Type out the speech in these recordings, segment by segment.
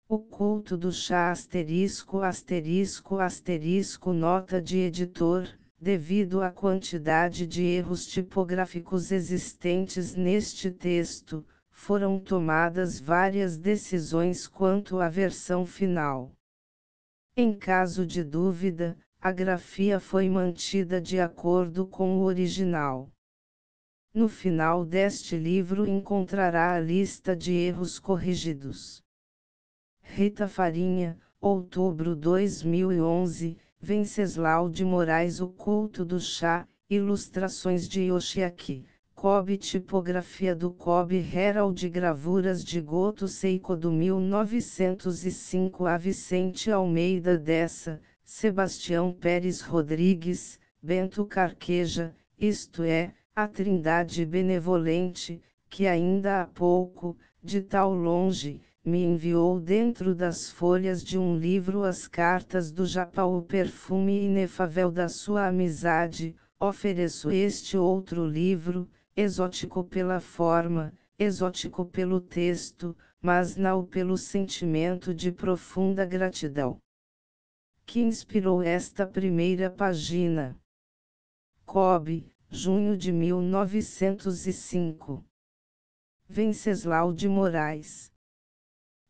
O culto do chá ********, nota de editor, devido à quantidade de erros tipográficos existentes neste texto, foram tomadas várias decisões quanto à versão final. Em caso de dúvida, a grafia foi mantida de acordo com o original. No final deste livro encontrará a lista de erros corrigidos. Rita Farinha, outubro 2011, Venceslau de Moraes. O culto do chá, ilustrações de Yoshiaki Kobe. Tipografia do Kobe Herald. Gravuras de Goto Seiko do 1905 a Vicente Almeida Dessa, Sebastião Pérez Rodrigues, Bento Carqueja, isto é, a Trindade Benevolente, que ainda há pouco, de tal longe, me enviou dentro das folhas de um livro as cartas do Japão. O perfume inefável da sua amizade. Ofereço este outro livro, exótico pela forma, exótico pelo texto, mas não pelo sentimento de profunda gratidão que inspirou esta primeira página. Kobe, junho de 1905. Venceslau de Moraes.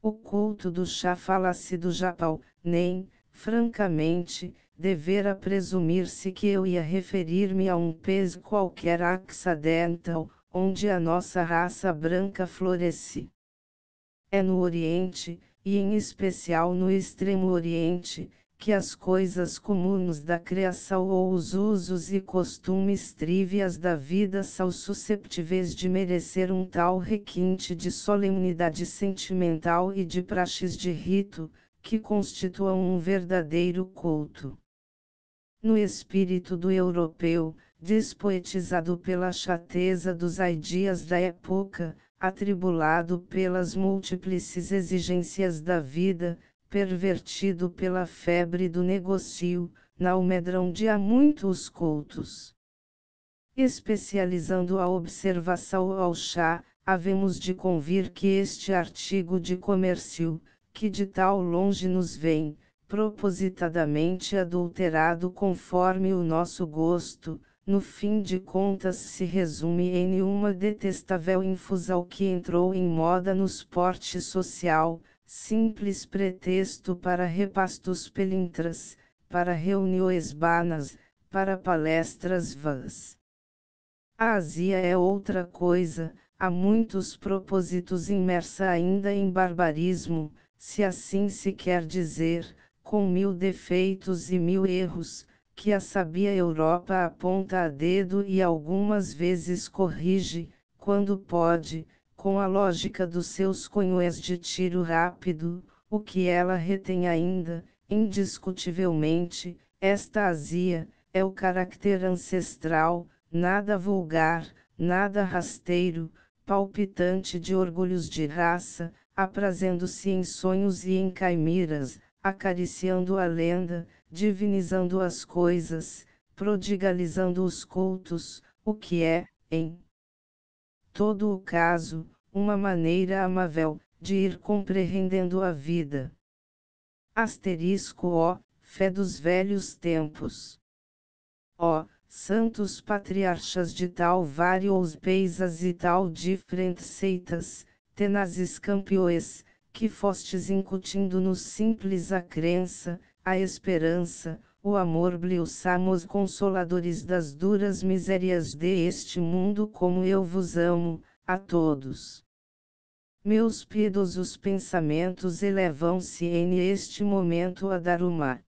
O culto do chá. Fala-se do Japão, nem, francamente, devera presumir-se que eu ia referir-me a um país qualquer accidental, onde a nossa raça branca floresce. É no Oriente, e em especial no Extremo Oriente, que as coisas comuns da criação ou os usos e costumes trívias da vida são susceptíveis de merecer um tal requinte de solenidade sentimental e de praxes de rito, que constituam um verdadeiro culto. No espírito do europeu, despoetizado pela chateza dos ideais da época, atribulado pelas múltiples exigências da vida, pervertido pela febre do negócio, não medram de há muito os cultos. Especializando a observação ao chá, havemos de convir que este artigo de comércio, que de tal longe nos vem, propositadamente adulterado conforme o nosso gosto, no fim de contas se resume em uma detestável infusão que entrou em moda no esporte social, simples pretexto para repastos pelintras, para reuniões banas, para palestras vãs. A Ásia é outra coisa, há muitos propósitos imersa ainda em barbarismo, se assim se quer dizer, com 1000 defeitos e 1000 erros, que a sabia Europa aponta a dedo e algumas vezes corrige, quando pode, com a lógica dos seus conhoés de tiro rápido, o que ela retém ainda, indiscutivelmente, esta Ásia, é o caráter ancestral, nada vulgar, nada rasteiro, palpitante de orgulhos de raça, aprazendo-se em sonhos e em caimeras, acariciando a lenda, divinizando as coisas, prodigalizando os cultos, o que é, em todo o caso, uma maneira amável, de ir compreendendo a vida. Asterisco fé dos velhos tempos. Santos patriarchas de tal vários países e tal diferentes seitas, tenazes campeões, que fostes incutindo-nos simples a crença, a esperança, o amor bliussamos consoladores das duras misérias deste mundo como eu vos amo, a todos. Meus piedosos pensamentos elevam-se neste momento a Daruma.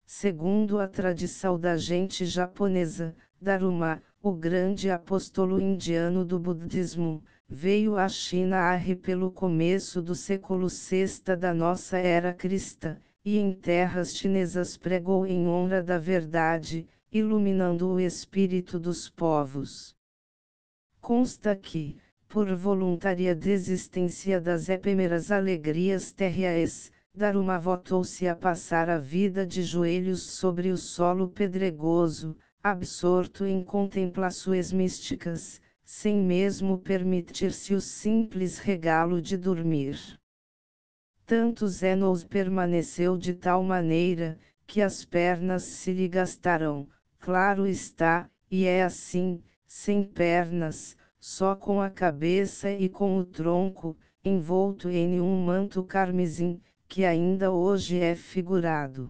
Segundo a tradição da gente japonesa, Daruma, o grande apóstolo indiano do budismo, veio à China pelo começo do século VI da nossa era cristã, e em terras chinesas pregou em honra da verdade, iluminando o espírito dos povos. Consta que, por voluntária desistência das efêmeras alegrias terrestres, Daruma voltou-se a passar a vida de joelhos sobre o solo pedregoso, absorto em contemplações místicas, sem mesmo permitir-se o simples regalo de dormir. tantos anos permaneceu de tal maneira, que as pernas se lhe gastaram, claro está, e é assim, sem pernas, só com a cabeça e com o tronco, envolto em um manto carmesim, que ainda hoje é figurado.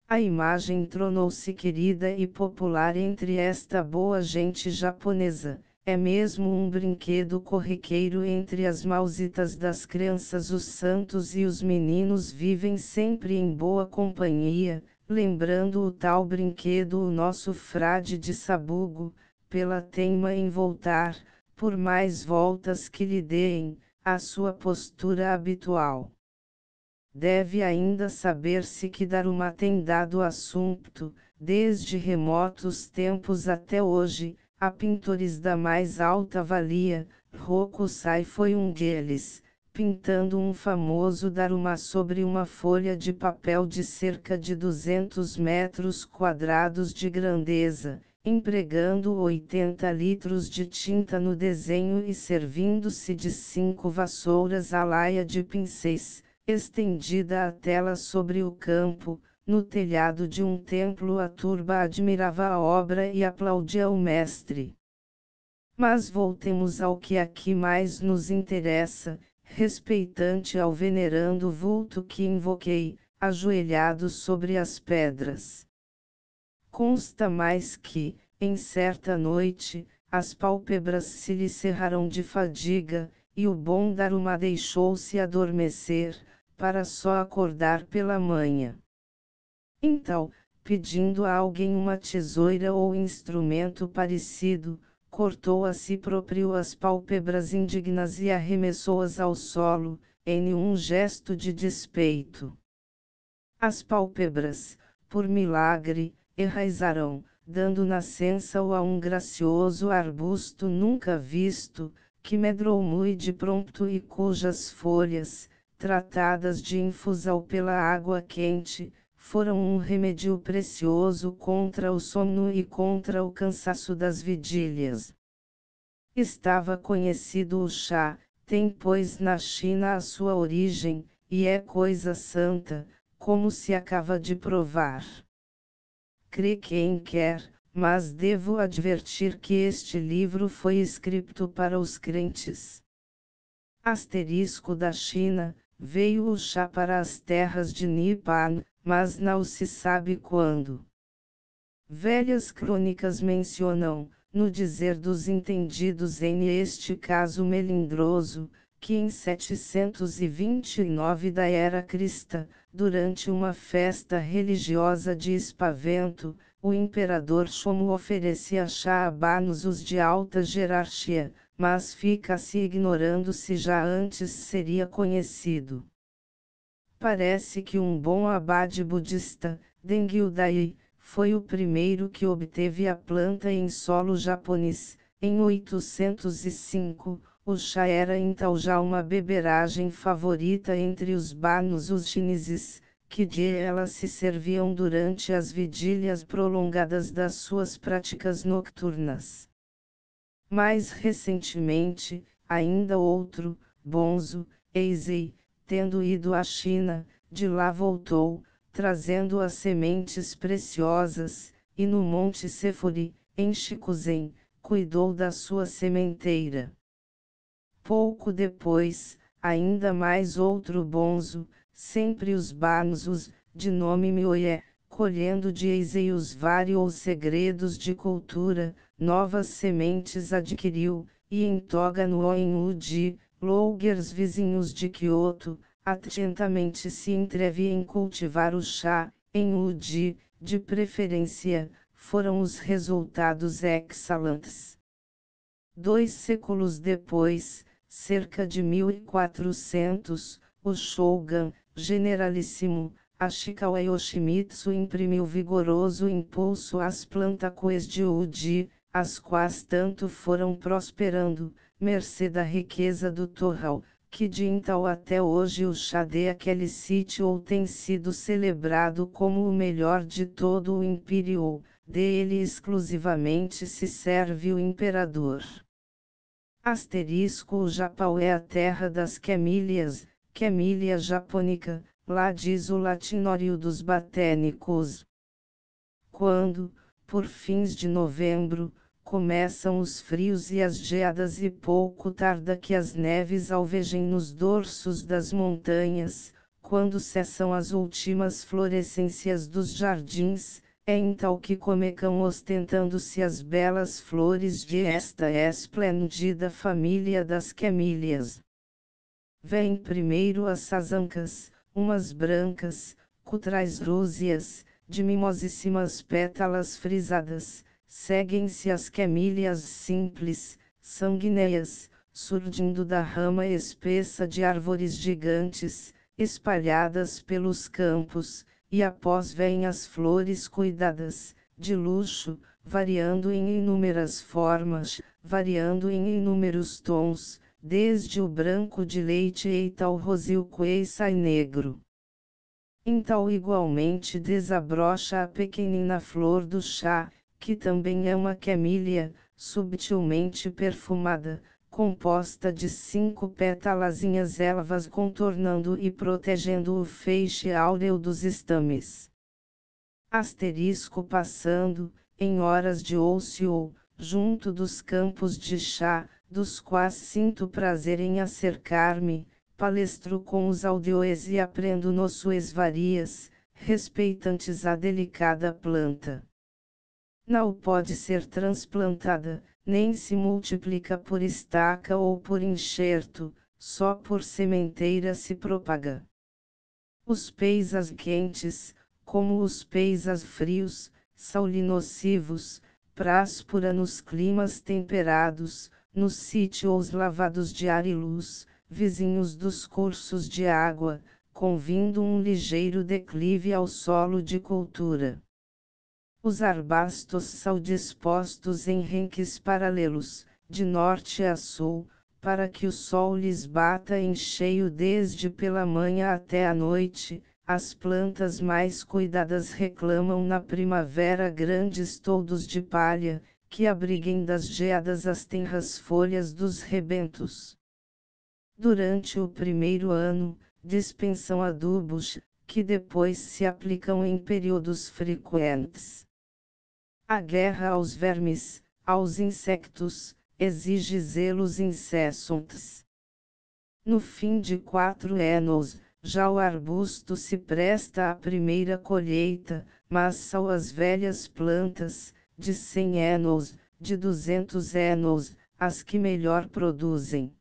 A imagem tornou-se querida e popular entre esta boa gente japonesa, é mesmo um brinquedo corriqueiro entre as mausitas das crianças. Os santos e os meninos vivem sempre em boa companhia, lembrando o tal brinquedo o nosso frade de Sabugo, pela teima em voltar, por mais voltas que lhe deem, à sua postura habitual. Deve ainda saber-se que Daruma tem dado assunto, desde remotos tempos até hoje, a pintores da mais alta valia. Hokusai foi um deles, pintando um famoso Daruma sobre uma folha de papel de cerca de 200 metros quadrados de grandeza, empregando 80 litros de tinta no desenho e servindo-se de 5 vassouras à laia de pincéis. Estendida a tela sobre o campo, no telhado de um templo, a turba admirava a obra e aplaudia o mestre. Mas voltemos ao que aqui mais nos interessa, respeitante ao venerando vulto que invoquei, ajoelhado sobre as pedras. Consta mais que, em certa noite, as pálpebras se lhe cerraram de fadiga, e o bom Daruma deixou-se adormecer, para só acordar pela manhã. Então, pedindo a alguém uma tesoura ou instrumento parecido, cortou a si próprio as pálpebras indignas e arremessou-as ao solo, em um gesto de despeito. As pálpebras, por milagre, enraizaram, dando nascença a um gracioso arbusto nunca visto, que medrou muito de prompto e cujas folhas, tratadas de infusão pela água quente, foram um remédio precioso contra o sono e contra o cansaço das vigílias. Estava conhecido o chá, tem pois na China a sua origem, e é coisa santa, como se acaba de provar. Crê quem quer, mas devo advertir que este livro foi escrito para os crentes. Asterisco da China, veio o chá para as terras de Nippon, mas não se sabe quando. Velhas crônicas mencionam, no dizer dos entendidos em este caso melindroso, que em 729 da era cristã, durante uma festa religiosa de espavento, o imperador Shomu oferecia chá a banos de alta jerarquia, mas fica-se ignorando se já antes seria conhecido. Parece que um bom abade budista, Dengyūdai, foi o primeiro que obteve a planta em solo japonês. Em 805, o chá era então já uma beberagem favorita entre os banos os chineses, que de ela se serviam durante as vigílias prolongadas das suas práticas noturnas. Mais recentemente, ainda outro, Bonzo, Eisei, tendo ido à China, de lá voltou, trazendo as sementes preciosas, e no Monte Sefori, em Shikuzen, cuidou da sua sementeira. Pouco depois, ainda mais outro Bonzo, sempre os Banzos, de nome Mioye, colhendo de Eisei os vários segredos de cultura, novas sementes adquiriu, e em Toga no Oin-Uji, Lougers vizinhos de Kyoto, atentamente se entreve em cultivar o chá, em Uji, de preferência, foram os resultados excelentes. 2 séculos depois, cerca de 1400, o Shogun, generalíssimo, Ashikawa Yoshimitsu imprimiu vigoroso impulso às plantações de Uji, as quais tanto foram prosperando, mercê da riqueza do torral, que de então até hoje o chá de aquele sítio tem sido celebrado como o melhor de todo o império, dele exclusivamente se serve o imperador. Asterisco: o Japão é a terra das camelias, Camellia japonica, lá diz o latinório dos botânicos. Quando, por fins de novembro, começam os frios e as geadas e pouco tarda que as neves alvejem nos dorsos das montanhas, quando cessam as últimas florescências dos jardins, é então que comecam ostentando-se as belas flores de esta esplêndida família das camelias. Vêm primeiro as sazancas, umas brancas, cutrais rúseas, de mimosíssimas pétalas frisadas, seguem-se as camelias simples, sanguíneas, surgindo da rama espessa de árvores gigantes, espalhadas pelos campos, e após vêm as flores cuidadas, de luxo, variando em inúmeras formas, variando em inúmeros tons, desde o branco de leite eita ao rosilco e negro. Então igualmente desabrocha a pequenina flor do chá, que também é uma camellia, subtilmente perfumada, composta de 5 pétalazinhas elvas contornando e protegendo o feixe áureo dos estames. Asterisco passando, em horas de ócio, junto dos campos de chá, dos quais sinto prazer em acercar-me, palestro com os aldeões e aprendo nos suas varias, respeitantes à delicada planta. Não pode ser transplantada, nem se multiplica por estaca ou por enxerto, só por sementeira se propaga. Os peisas quentes, como os peisas frios, são-lhe nocivos, práspora nos climas temperados, nos sítios lavados de ar e luz, vizinhos dos cursos de água, convindo um ligeiro declive ao solo de cultura. Os arbustos são dispostos em renques paralelos, de norte a sul, para que o sol lhes bata em cheio desde pela manhã até a noite. As plantas mais cuidadas reclamam na primavera grandes toldos de palha, que abriguem das geadas as tenras folhas dos rebentos. Durante o primeiro ano, dispensam adubos, que depois se aplicam em períodos frequentes. A guerra aos vermes, aos insectos, exige zelos incessantes. No fim de 4 anos, já o arbusto se presta à primeira colheita, mas são as velhas plantas, de 100 anos, de 200 anos, as que melhor produzem.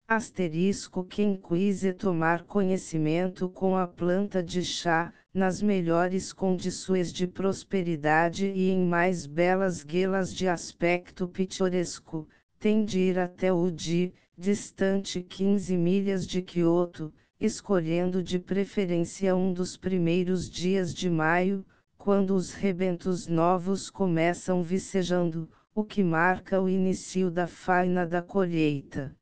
Asterisco quem quise tomar conhecimento com a planta de chá, nas melhores condições de prosperidade e em mais belas guelas de aspecto pitoresco, tem de ir até Uji, distante 15 milhas de Kyoto, escolhendo de preferência um dos primeiros dias de maio, quando os rebentos novos começam vicejando, o que marca o início da faina da colheita.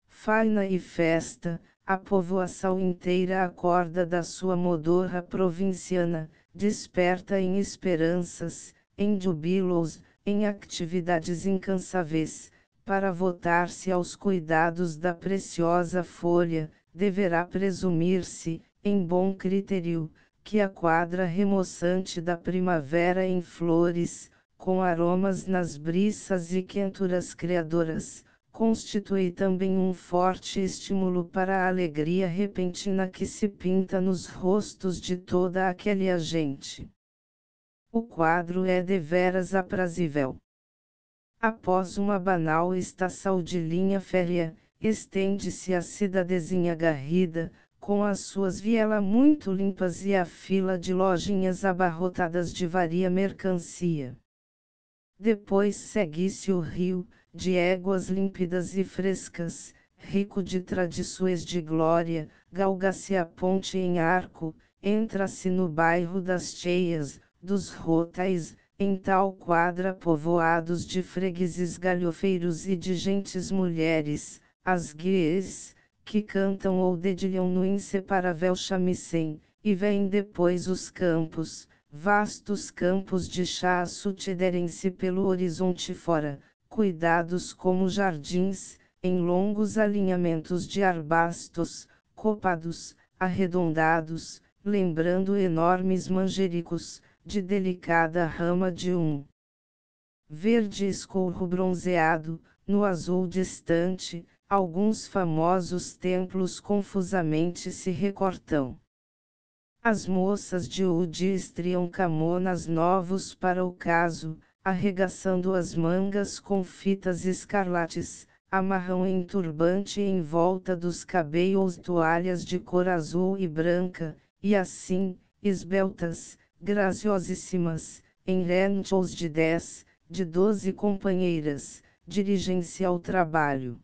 Faina e festa, a povoação inteira acorda da sua modorra provinciana, desperta em esperanças, em júbilos, em atividades incansáveis, para votar-se aos cuidados da preciosa folha, deverá presumir-se, em bom critério, que a quadra remoçante da primavera em flores, com aromas nas briças e quenturas criadoras, constitui também um forte estímulo para a alegria repentina que se pinta nos rostos de toda aquela gente. O quadro é deveras aprazível. Após uma banal estação de linha férrea, estende-se a cidadezinha garrida, com as suas vielas muito limpas e a fila de lojinhas abarrotadas de varia mercancia. Depois segue-se o rio, de éguas límpidas e frescas, rico de tradições de glória, galga-se a ponte em arco, entra-se no bairro das Cheias, dos Rotais, em tal quadra povoados de fregueses galhofeiros e de gentes mulheres, as guias, que cantam ou dedilham no inseparável chamicém, e vêm depois os campos, vastos campos de chá a sucederem-se pelo horizonte fora, cuidados como jardins, em longos alinhamentos de arbustos, copados, arredondados, lembrando enormes manjericos, de delicada rama de um verde escuro bronzeado, no azul distante, alguns famosos templos confusamente se recortam. As moças de Udi estriam camonas novos para o caso, arregaçando as mangas com fitas escarlates, amarram em turbante em volta dos cabelos toalhas de cor azul e branca, e assim, esbeltas, graciosíssimas, em lençóis de 10, de 12 companheiras, dirigem-se ao trabalho.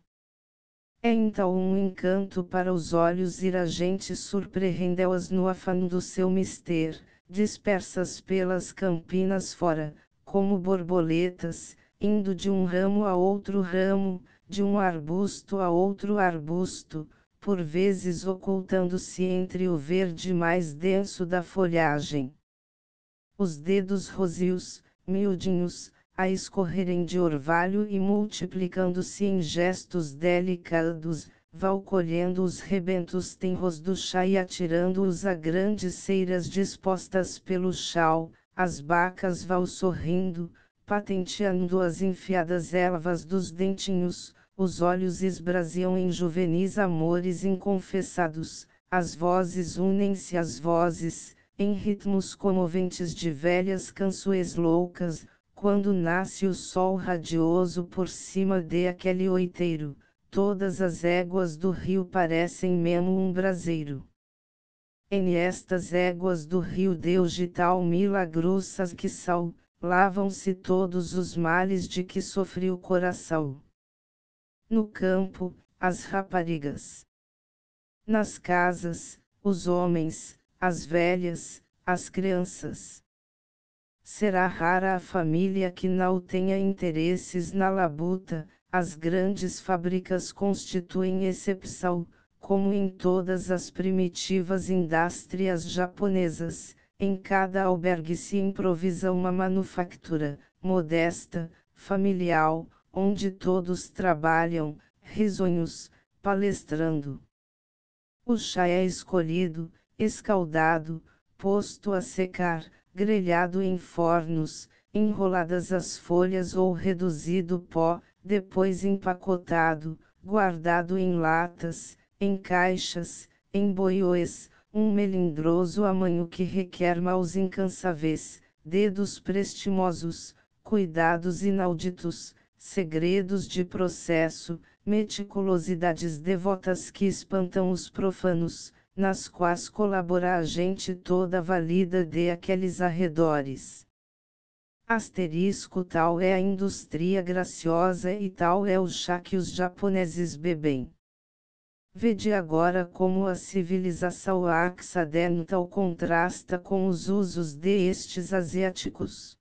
É então um encanto para os olhos ir a gente surpreendê-las no afã do seu mister, dispersas pelas campinas fora, como borboletas, indo de um ramo a outro ramo, de um arbusto a outro arbusto, por vezes ocultando-se entre o verde mais denso da folhagem. Os dedos rozios, miudinhos, a escorrerem de orvalho e multiplicando-se em gestos delicados, vão colhendo os rebentos tenros do chá e atirando-os a grandes ceiras dispostas pelo chão, as bacas vão sorrindo, patenteando as enfiadas ervas dos dentinhos, os olhos esbraseam em juvenis amores inconfessados, as vozes unem-se às vozes, em ritmos comoventes de velhas canções loucas, quando nasce o sol radioso por cima de aquele oiteiro, todas as éguas do rio parecem mesmo um braseiro. Em estas éguas do rio Deus de tal milagrosas que são, lavam-se todos os males de que sofre o coração. No campo, as raparigas. Nas casas, os homens, as velhas, as crianças. Será rara a família que não tenha interesses na labuta, as grandes fábricas constituem exceção, como em todas as primitivas indústrias japonesas, em cada albergue se improvisa uma manufactura, modesta, familiar, onde todos trabalham, risonhos, palestrando. O chá é escolhido, escaldado, posto a secar, grelhado em fornos, enroladas as folhas ou reduzido pó, depois empacotado, guardado em latas, em caixas, em boiôs, um melindroso amanho que requer mãos incansáveis, dedos prestimosos, cuidados inauditos, segredos de processo, meticulosidades devotas que espantam os profanos, nas quais colabora a gente toda valida de aqueles arredores. Asterisco tal é a indústria graciosa e tal é o chá que os japoneses bebem. Vede agora como a civilização ocidental contrasta com os usos destes asiáticos.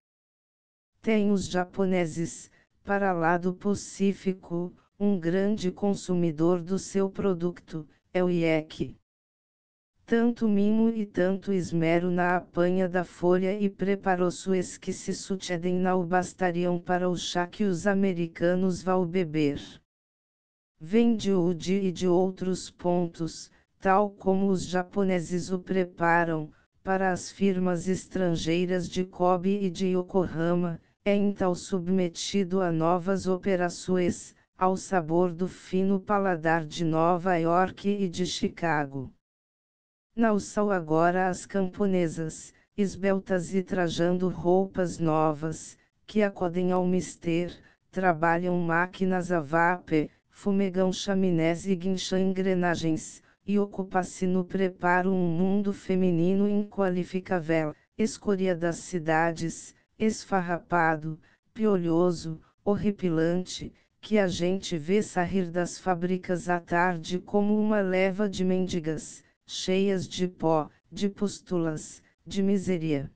Tem os japoneses, para lá do Pacífico, um grande consumidor do seu produto, é o iaque. Tanto mimo e tanto esmero na apanha da folha e preparos que se sucedem não bastariam para o chá que os americanos vão beber. Vem de Udi e de outros pontos, tal como os japoneses o preparam, para as firmas estrangeiras de Kobe e de Yokohama, é então submetido a novas operações, ao sabor do fino paladar de Nova York e de Chicago. Não são agora as camponesas, esbeltas e trajando roupas novas, que acodem ao mister, trabalham máquinas a vapor, fumegam chaminés e guincham engrenagens, e ocupa-se no preparo um mundo feminino inqualificável, escória das cidades, esfarrapado, piolhoso, horripilante, que a gente vê sair das fábricas à tarde como uma leva de mendigas, cheias de pó, de pústulas, de miséria.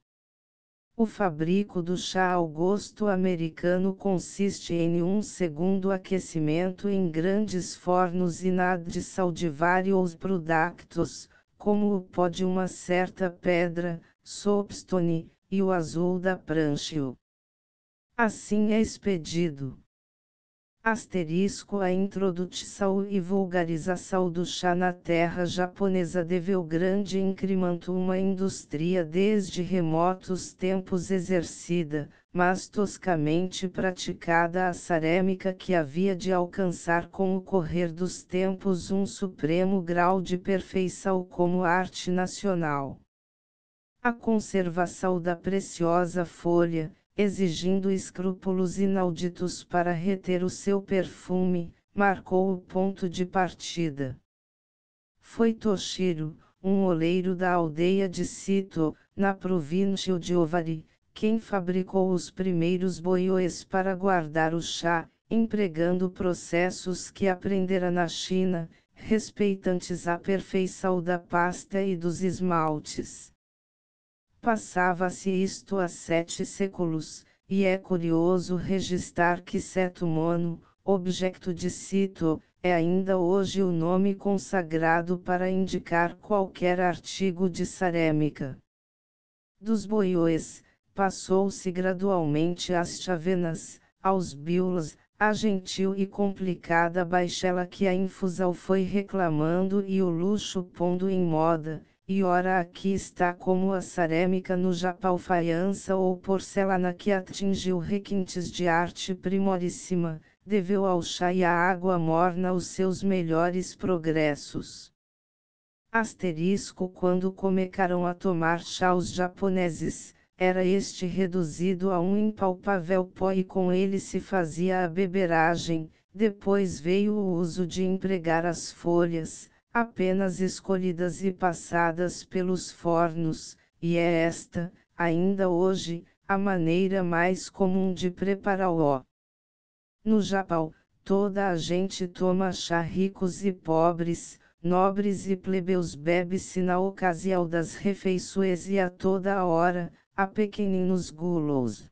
O fabrico do chá ao gosto americano consiste em um segundo aquecimento em grandes fornos e na adição de vários produtos, como o pó de uma certa pedra, soapstone, e o azul da prancha. Assim é expedido. A introdução e vulgarização do chá na terra japonesa deveu grande incremento uma indústria desde remotos tempos exercida, mas toscamente praticada a cerâmica que havia de alcançar com o correr dos tempos um supremo grau de perfeição como arte nacional. A conservação da preciosa folha, exigindo escrúpulos inauditos para reter o seu perfume, marcou o ponto de partida. Foi Toshiro, um oleiro da aldeia de Sito, na província de Owari, quem fabricou os primeiros boiôs para guardar o chá, empregando processos que aprendera na China, respeitantes à perfeição da pasta e dos esmaltes. Passava-se isto há 7 séculos, e é curioso registrar que Seto-mono, objeto de Sito, é ainda hoje o nome consagrado para indicar qualquer artigo de cerâmica. Dos boiôs, passou-se gradualmente às chavenas, aos biulas, à gentil e complicada baixela que a infusão foi reclamando e o luxo pondo em moda. E ora aqui está como a cerâmica no Japão faiança ou porcelana que atingiu requintes de arte primoríssima, deveu ao chá e à água morna os seus melhores progressos. Quando começaram a tomar chá os japoneses, era este reduzido a um impalpável pó e com ele se fazia a beberagem, depois veio o uso de empregar as folhas, apenas escolhidas e passadas pelos fornos, e é esta, ainda hoje, a maneira mais comum de prepará-lo. No Japão, toda a gente toma chá, ricos e pobres, nobres e plebeus, bebe-se na ocasião das refeições e a toda a hora, a pequeninos gulos.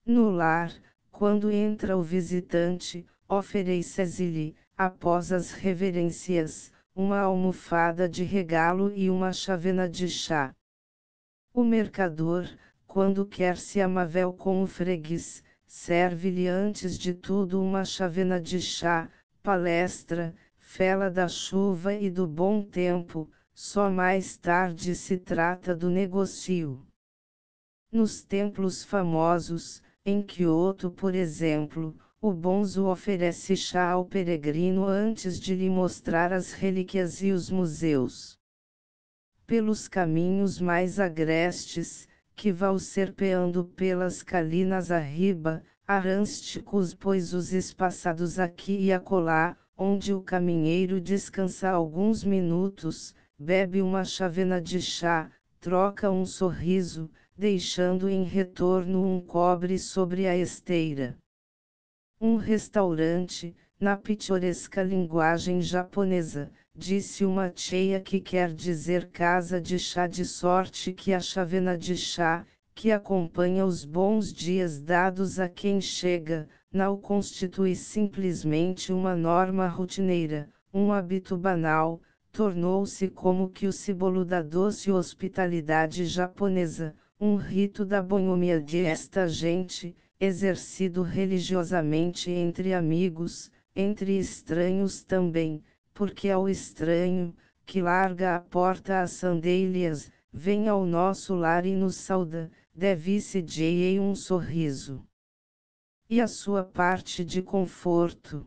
No lar, quando entra o visitante, oferece-lhe, após as reverências, uma almofada de regalo e uma chávena de chá. O mercador, quando quer se amável com o freguês, serve-lhe antes de tudo uma chávena de chá, palestra, fala da chuva e do bom tempo, só mais tarde se trata do negócio. Nos templos famosos, em Kyoto por exemplo, o bonzo oferece chá ao peregrino antes de lhe mostrar as relíquias e os museus. Pelos caminhos mais agrestes, que vão serpeando pelas colinas arriba, arânsticos pois os espaçados aqui e acolá, onde o caminheiro descansa alguns minutos, bebe uma chávena de chá, troca um sorriso, deixando em retorno um cobre sobre a esteira. Um restaurante, na pitoresca linguagem japonesa, disse uma cheia que quer dizer casa de chá, de sorte que a chávena de chá, que acompanha os bons dias dados a quem chega, não constitui simplesmente uma norma rotineira, um hábito banal, tornou-se como que o símbolo da doce hospitalidade japonesa, um rito da bonhomia de esta gente, exercido religiosamente entre amigos, entre estranhos também, porque ao estranho, que larga a porta às sandálias, vem ao nosso lar e nos sauda, deve-se dar um sorriso. E a sua parte de conforto.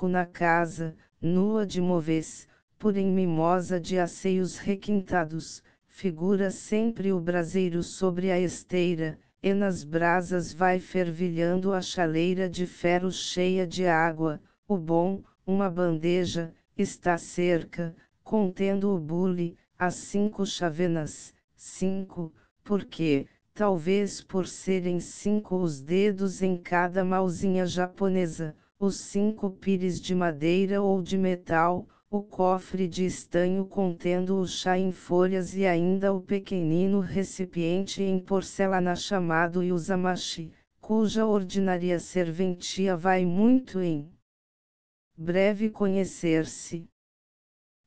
Na casa, nua de móveis, porém mimosa de asseios requintados, figura sempre o braseiro sobre a esteira, e nas brasas vai fervilhando a chaleira de ferro cheia de água, o bom, uma bandeja, está cerca, contendo o bule, as 5 chavenas, 5, porque, talvez por serem 5 os dedos em cada mãozinha japonesa, os 5 pires de madeira ou de metal, o cofre de estanho contendo o chá em folhas e ainda o pequenino recipiente em porcelana chamado yuzamashi, cuja ordinária serventia vai muito em breve conhecer-se.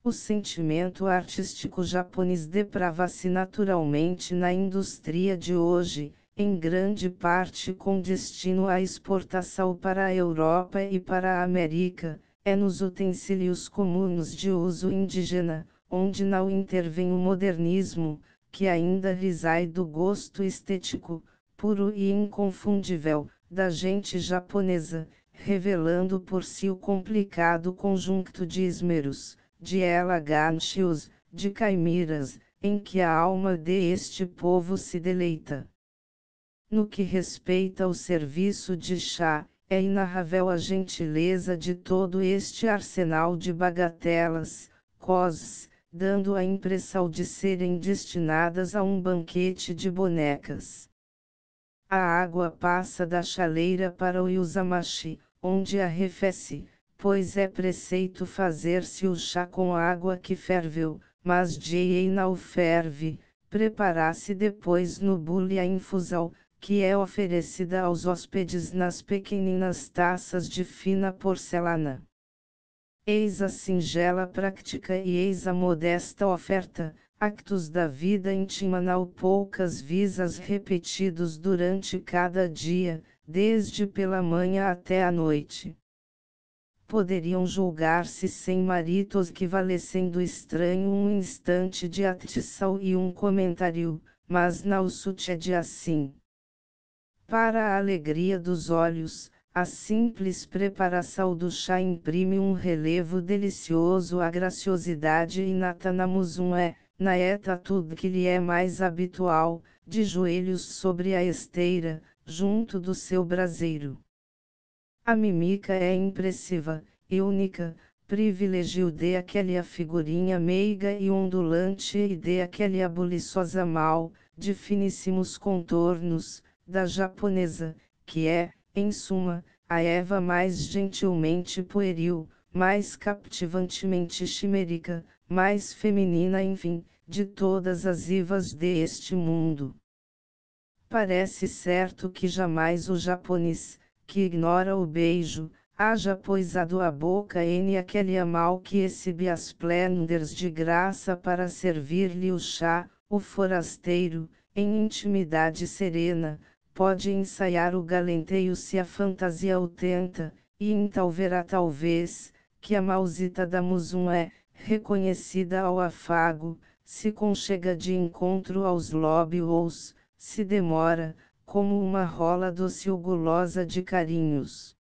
O sentimento artístico japonês deprava-se naturalmente na indústria de hoje, em grande parte com destino à exportação para a Europa e para a América, é nos utensílios comuns de uso indígena, onde não intervém o modernismo, que ainda reside do gosto estético, puro e inconfundível, da gente japonesa, revelando por si o complicado conjunto de esmeros, de elegâncias, de caipiras, em que a alma deste povo se deleita. No que respeita ao serviço de chá, é inarrável a gentileza de todo este arsenal de bagatelas, coisas, dando a impressão de serem destinadas a um banquete de bonecas. A água passa da chaleira para o yuzamashi, onde arrefece, pois é preceito fazer-se o chá com água que ferveu, mas Jei não ferve, preparar-se depois no bule a infusão, que é oferecida aos hóspedes nas pequeninas taças de fina porcelana. Eis a singela prática e eis a modesta oferta, actos da vida íntima não poucas visas repetidos durante cada dia, desde pela manhã até a noite. Poderiam julgar-se sem maritos equivalecendo estranho um instante de atenção e um comentário, mas não sucede assim. Para a alegria dos olhos, a simples preparação do chá imprime um relevo delicioso à graciosidade inata na Musum na tudo que lhe é mais habitual, de joelhos sobre a esteira, junto do seu braseiro. A mímica é impressiva, e única, privilégio de aquela figurinha meiga e ondulante e de aquela buliçosa mal, de finíssimos contornos, da japonesa, que é, em suma, a Eva mais gentilmente pueril, mais captivantemente chimérica, mais feminina enfim, de todas as Ivas deste mundo. Parece certo que jamais o japonês, que ignora o beijo, haja poisado a boca em aquele mal que exibe as splenders de graça para servir-lhe o chá, o forasteiro, em intimidade serena, pode ensaiar o galanteio se a fantasia o tenta, e então verá talvez, que a mausita da Musum é, reconhecida ao afago, se conchega de encontro aos lóbios, se demora, como uma rola doce ou gulosa de carinhos.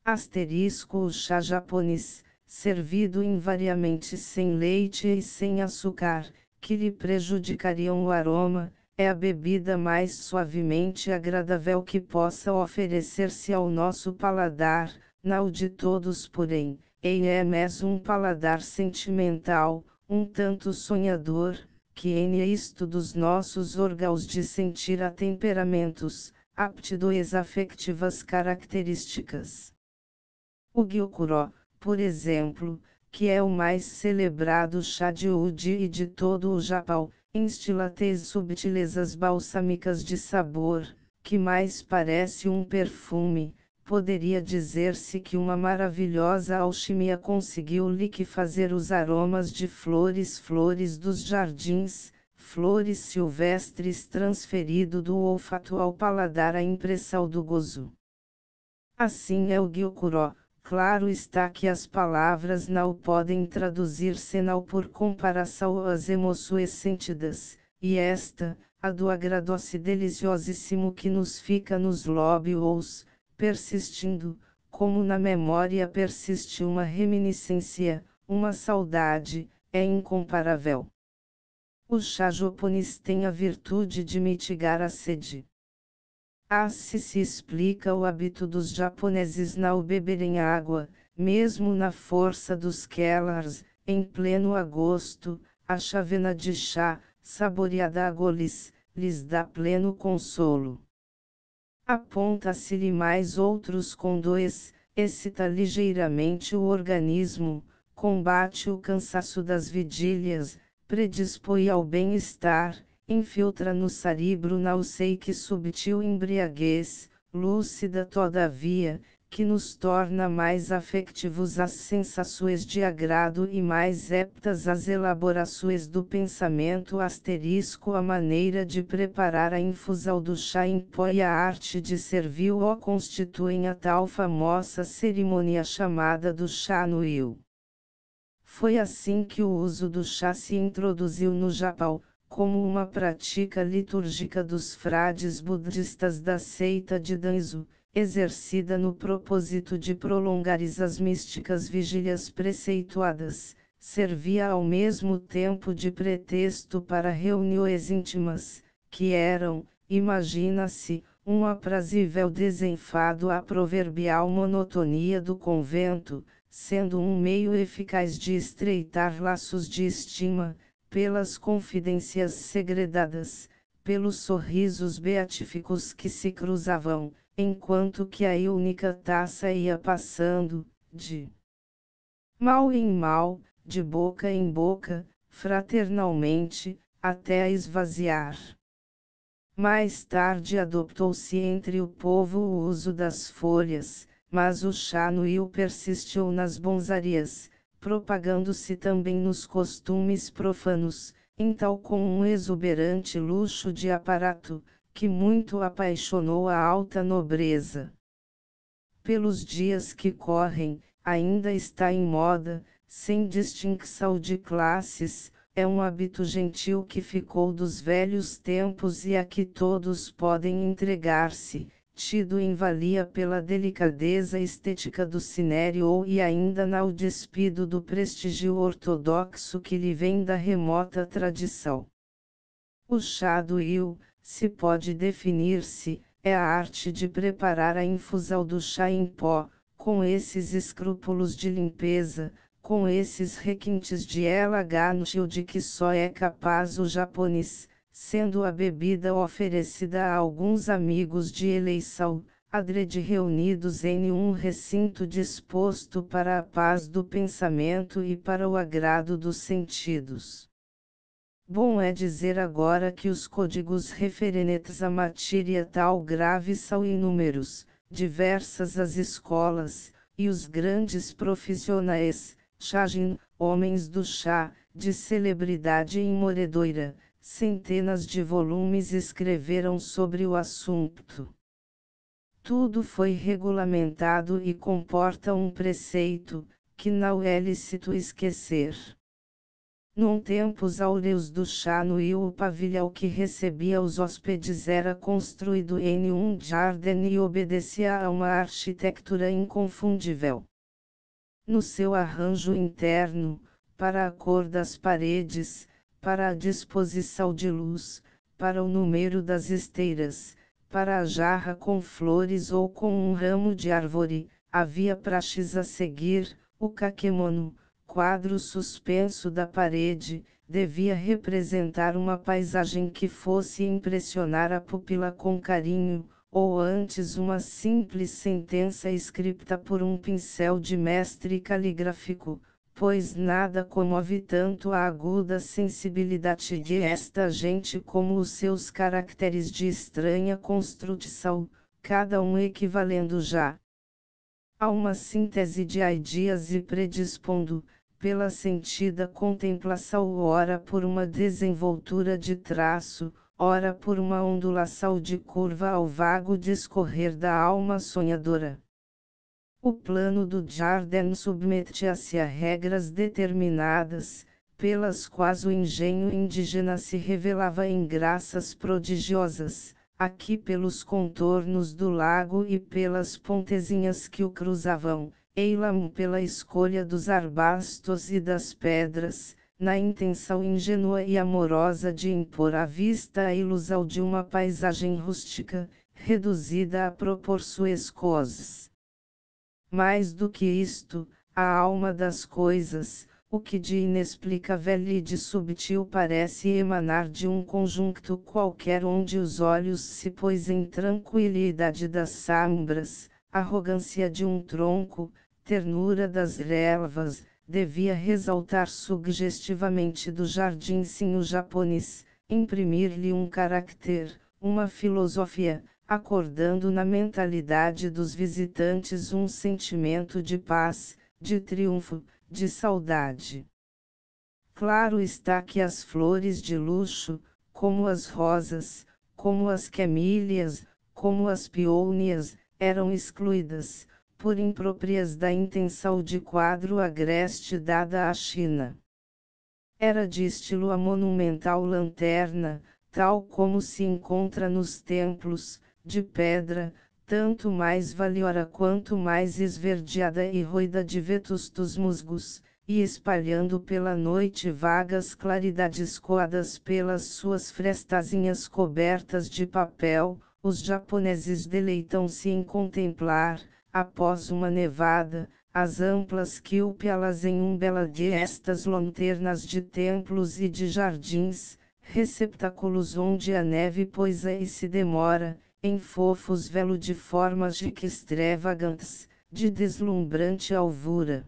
Asterisco o chá japonês, servido invariamente sem leite e sem açúcar, que lhe prejudicariam o aroma, é a bebida mais suavemente agradável que possa oferecer-se ao nosso paladar, não de todos porém, e é mesmo um paladar sentimental, um tanto sonhador, que em isto dos nossos órgãos de sentir a temperamentos, aptidões afetivas características. O Gyokuro, por exemplo, que é o mais celebrado chá de uji e de todo o Japão, instila subtilezas balsâmicas de sabor, que mais parece um perfume. Poderia dizer-se que uma maravilhosa alquimia conseguiu-lhe que fazer os aromas de flores dos jardins, flores silvestres transferido do olfato ao paladar a impressão do gozo. Assim é o Gyokuro. Claro está que as palavras não podem traduzir senão por comparação às emoções sentidas, e esta, a do agradoce deliciosíssimo que nos fica nos lóbios, persistindo, como na memória persiste uma reminiscência, uma saudade, é incomparável. O chá japonês tem a virtude de mitigar a sede. Assim se explica o hábito dos japoneses não beberem água, mesmo na força dos kellars, em pleno agosto, a chávena de chá, saboreada a goles, lhes dá pleno consolo. Aponta-se-lhe mais outros condóis, excita ligeiramente o organismo, combate o cansaço das vigílias, predispõe ao bem-estar, infiltra no cérebro não sei que subtil embriaguez, lúcida todavia, que nos torna mais afectivos às sensações de agrado e mais aptas às elaborações do pensamento. A maneira de preparar a infusão do chá em pó e a arte de servi-lo constituem a tal famosa cerimônia chamada do chá no Yu. Foi assim que o uso do chá se introduziu no Japão, como uma prática litúrgica dos frades budistas da seita de Danzo, exercida no propósito de prolongar as místicas vigílias preceituadas, servia ao mesmo tempo de pretexto para reuniões íntimas, que eram, imagina-se, um aprazível desenfado à proverbial monotonia do convento, sendo um meio eficaz de estreitar laços de estima, pelas confidências segredadas, pelos sorrisos beatíficos que se cruzavam, enquanto que a única taça ia passando, de mal em mal, de boca em boca, fraternalmente, até a esvaziar. Mais tarde adoptou-se entre o povo o uso das folhas, mas o chá no Yu persistiu nas bonzarias, propagando-se também nos costumes profanos, então com um exuberante luxo de aparato, que muito apaixonou a alta nobreza. Pelos dias que correm, ainda está em moda, sem distinção de classes, é um hábito gentil que ficou dos velhos tempos e a que todos podem entregar-se, tido em valia pela delicadeza estética do cinério e ainda não despido do prestígio ortodoxo que lhe vem da remota tradição. O chá do Yu, se pode definir-se, é a arte de preparar a infusão do chá em pó, com esses escrúpulos de limpeza, com esses requintes de elegância de que só é capaz o japonês, sendo a bebida oferecida a alguns amigos de eleição, adrede reunidos em um recinto disposto para a paz do pensamento e para o agrado dos sentidos. Bom é dizer agora que os códigos referentes à matéria tal grave são inúmeros, diversas as escolas, e os grandes profissionais, chajin, homens do chá, de celebridade imoredora, centenas de volumes escreveram sobre o assunto. Tudo foi regulamentado e comporta um preceito, que não é lícito esquecer. Num tempos áureos do chá no Yu, o pavilhão que recebia os hóspedes era construído em um jardim e obedecia a uma arquitetura inconfundível. No seu arranjo interno, para a cor das paredes, para a disposição de luz, para o número das esteiras, para a jarra com flores ou com um ramo de árvore, havia praxes a seguir. O kakemono, quadro suspenso da parede, devia representar uma paisagem que fosse impressionar a pupila com carinho, ou antes uma simples sentença escrita por um pincel de mestre caligráfico, pois nada comove tanto a aguda sensibilidade de esta gente como os seus caracteres de estranha construção, cada um equivalendo já a uma síntese de ideias e predispondo, pela sentida contemplação, ora por uma desenvoltura de traço, ora por uma ondulação de curva ao vago discorrer da alma sonhadora. O plano do jardim submetia-se a regras determinadas, pelas quais o engenho indígena se revelava em graças prodigiosas, aqui pelos contornos do lago e pelas pontezinhas que o cruzavam, eilam pela escolha dos arbustos e das pedras, na intenção ingênua e amorosa de impor à vista a ilusão de uma paisagem rústica, reduzida a proporções cosas. Mais do que isto, a alma das coisas, o que de inexplicável e de subtil parece emanar de um conjunto qualquer onde os olhos se pôsem tranquilidade das sombras, arrogância de um tronco, ternura das relvas, devia ressaltar sugestivamente do jardinzinho japonês, imprimir-lhe um caráter, uma filosofia, acordando na mentalidade dos visitantes um sentimento de paz, de triunfo, de saudade. Claro está que as flores de luxo, como as rosas, como as camílias, como as peônias, eram excluídas, por impróprias da intenção de quadro agreste dada à China. Era de estilo a monumental lanterna, tal como se encontra nos templos, de pedra, tanto mais valiosa quanto mais esverdeada e roída de vetustos musgos, e espalhando pela noite vagas claridades coadas pelas suas frestazinhas cobertas de papel, os japoneses deleitam-se em contemplar, após uma nevada, as amplas quilpialas em umbela de estas lanternas de templos e de jardins, receptáculos onde a neve poisa e se demora, em fofos velo de formas de que extravagantes, de deslumbrante alvura.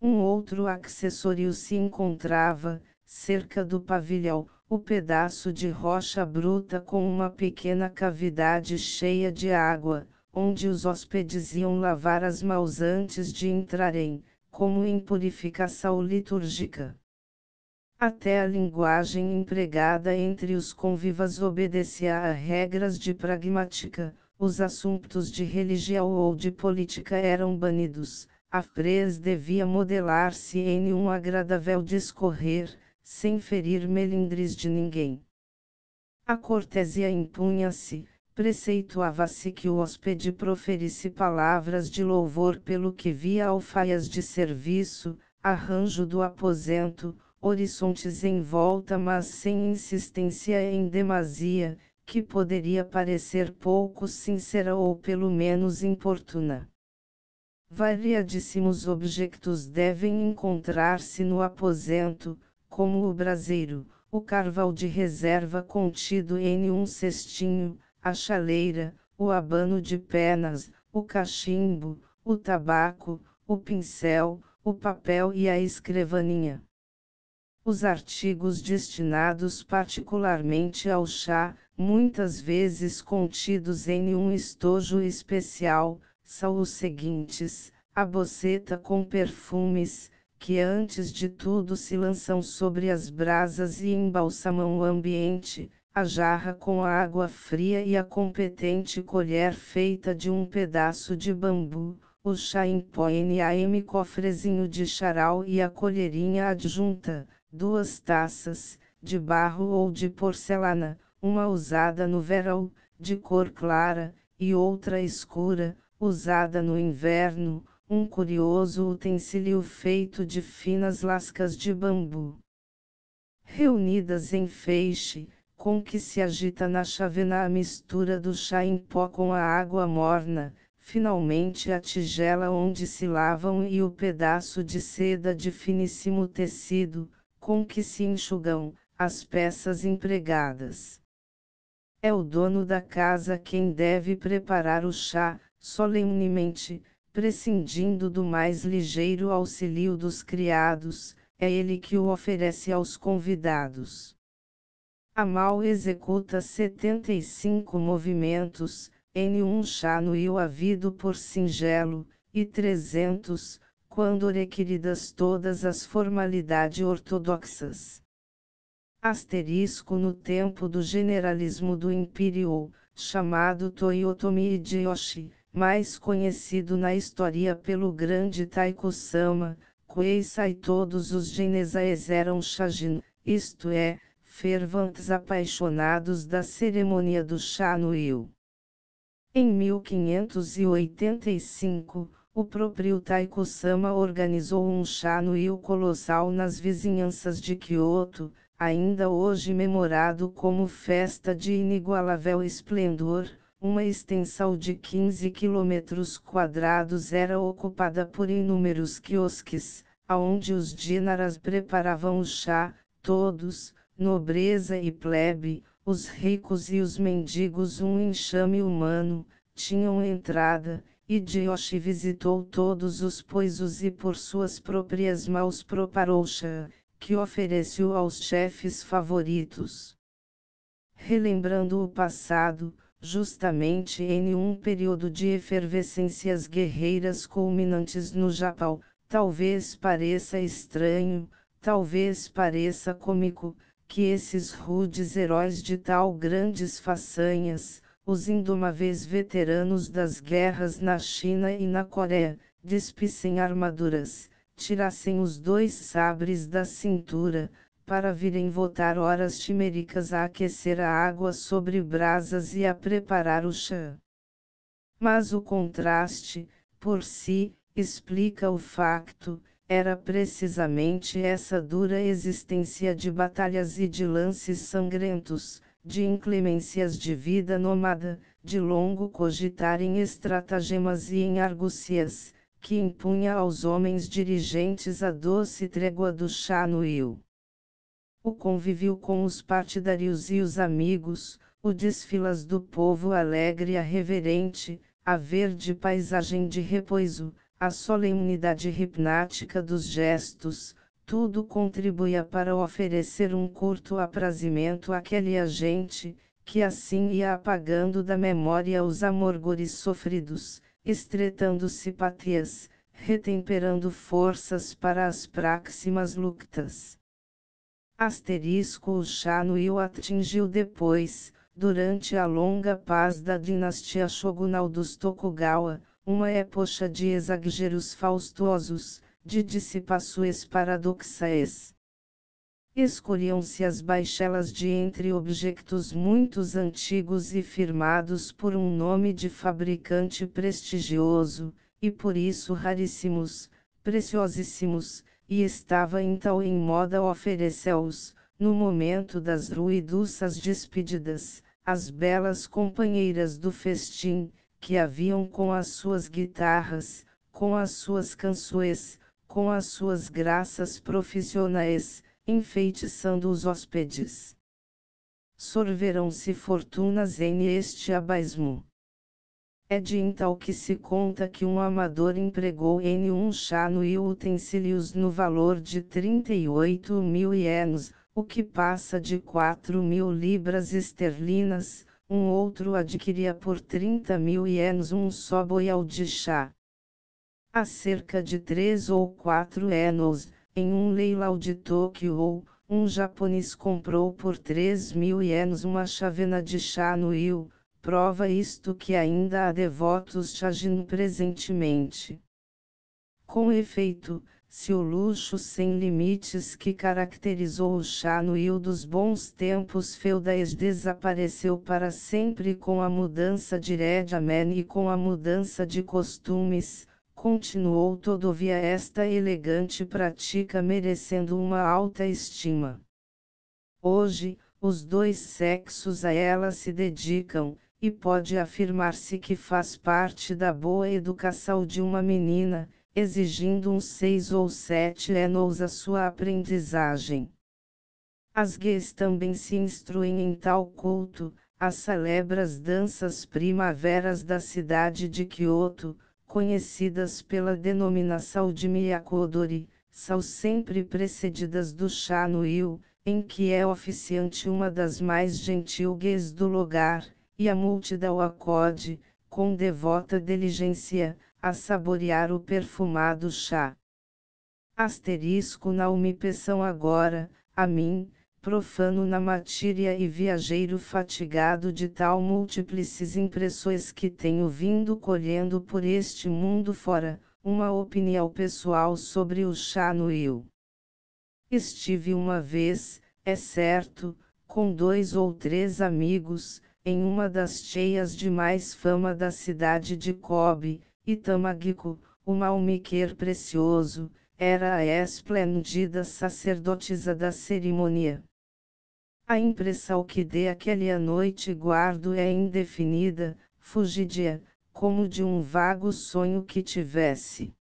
Um outro acessório se encontrava, cerca do pavilhão, o pedaço de rocha bruta com uma pequena cavidade cheia de água, onde os hóspedes iam lavar as mãos antes de entrarem, como em purificação litúrgica. Até a linguagem empregada entre os convivas obedecia a regras de pragmática, os assuntos de religião ou de política eram banidos, a prece devia modelar-se em um agradável discorrer, sem ferir melindres de ninguém. A cortesia impunha-se, preceituava-se que o hóspede proferisse palavras de louvor pelo que via alfaias de serviço, arranjo do aposento, horizontes em volta mas sem insistência em demasia, que poderia parecer pouco sincera ou pelo menos importuna. Variadíssimos objetos devem encontrar-se no aposento, como o braseiro, o carvão de reserva contido em um cestinho, a chaleira, o abano de penas, o cachimbo, o tabaco, o pincel, o papel e a escrivaninha. Os artigos destinados particularmente ao chá, muitas vezes contidos em um estojo especial, são os seguintes: a boceta com perfumes, que antes de tudo se lançam sobre as brasas e embalsamam o ambiente, a jarra com a água fria e a competente colher feita de um pedaço de bambu, o chá em pó NAM cofrezinho de charal e a colherinha adjunta, 2 taças, de barro ou de porcelana, uma usada no verão, de cor clara, e outra escura, usada no inverno, um curioso utensílio feito de finas lascas de bambu, reunidas em feixe, com que se agita na chávena a mistura do chá em pó com a água morna, finalmente a tigela onde se lavam e o pedaço de seda de finíssimo tecido, com que se enxugam as peças empregadas. É o dono da casa quem deve preparar o chá, solenemente, prescindindo do mais ligeiro auxílio dos criados, é ele que o oferece aos convidados. A mal executa 75 movimentos, em um chá no io havido por singelo, e 300, quando requeridas todas as formalidades ortodoxas. Asterisco no tempo do generalismo do Império, chamado Toyotomi Hideyoshi, mais conhecido na história pelo grande Taiko-sama, Koeisai todos os Genesaes eram Shajin, isto é, ferventes apaixonados da cerimônia do chá no Io. Em 1585, o próprio Taiko-sama organizou um chá no Io colossal nas vizinhanças de Kyoto, ainda hoje memorado como festa de inigualável esplendor. Uma extensão de 15 km² era ocupada por inúmeros quiosques, aonde os dinaras preparavam o chá, todos, nobreza e plebe, os ricos e os mendigos, um enxame humano, tinham entrada. Hideyoshi visitou todos os poisos e por suas próprias mãos preparou o chá, que ofereceu aos chefes favoritos. Relembrando o passado, justamente em um período de efervescências guerreiras culminantes no Japão. Talvez pareça estranho, talvez pareça cômico, que esses rudes heróis de tal grandes façanhas, os indomáveis veteranos das guerras na China e na Coreia, despissem armaduras, tirassem os 2 sabres da cintura, para virem votar horas chiméricas a aquecer a água sobre brasas e a preparar o chá. Mas o contraste, por si, explica o facto, era precisamente essa dura existência de batalhas e de lances sangrentos, de inclemências de vida nômada, de longo cogitar em estratagemas e em argúcias, que impunha aos homens dirigentes a doce trégua do chá no Rio. O convívio com os partidários e os amigos, o desfilas do povo alegre e reverente, a verde paisagem de repouso, a solenidade hipnótica dos gestos, tudo contribuía para oferecer um curto aprazimento àquele agente, que assim ia apagando da memória os amargores sofridos, estreitando simpatias, retemperando forças para as próximas lutas. O chá no Rio atingiu depois, durante a longa paz da dinastia shogunal dos Tokugawa, uma época de exageros faustosos, de dissipações paradoxais. Escolhiam-se as baixelas de entre objetos muito antigos e firmados por um nome de fabricante prestigioso, e por isso raríssimos, preciosíssimos, e estava então em moda oferecê-los, no momento das ruidosas despedidas, às belas companheiras do festim, que haviam com as suas guitarras, com as suas canções, com as suas graças profissionais, enfeitiçando os hóspedes. Sorveram-se fortunas em este abismo. É de então que se conta que um amador empregou em um chá no Rio utensílios no valor de 38.000 ienes, o que passa de 4.000 libras esterlinas, um outro adquiria por 30.000 ienes um só boial de chá. Há cerca de 3 ou 4 anos, em um leilão de Tóquio, um japonês comprou por 3.000 ienes uma chávena de chá no Rio. Prova isto que ainda há devotos chajin presentemente. Com efeito, se o luxo sem limites que caracterizou o chá no Rio dos bons tempos feudais desapareceu para sempre com a mudança de régimen e com a mudança de costumes, continuou todavia esta elegante prática merecendo uma alta estima. Hoje, os 2 sexos a ela se dedicam, e pode afirmar-se que faz parte da boa educação de uma menina, exigindo uns 6 ou 7 anos a sua aprendizagem. As gays também se instruem em tal culto, as celebres danças primaveras da cidade de Kyoto, conhecidas pela denominação de Miyako-dori, são sempre precedidas do chá no Rio, em que é oficiante uma das mais gentil gays do lugar, e a multidão acode, com devota diligência, a saborear o perfumado chá. Não me peçam agora, a mim, profano na matéria e viajeiro fatigado de tal múltiples impressões que tenho vindo colhendo por este mundo fora, uma opinião pessoal sobre o chá no Rio. Estive uma vez, é certo, com 2 ou 3 amigos, em uma das cheias de mais fama da cidade de Kobe, Itamagiko, o malmiquer precioso, era a esplêndida sacerdotisa da cerimônia. A impressão que de aquela noite guardo é indefinida, fugidia, como de um vago sonho que tivesse.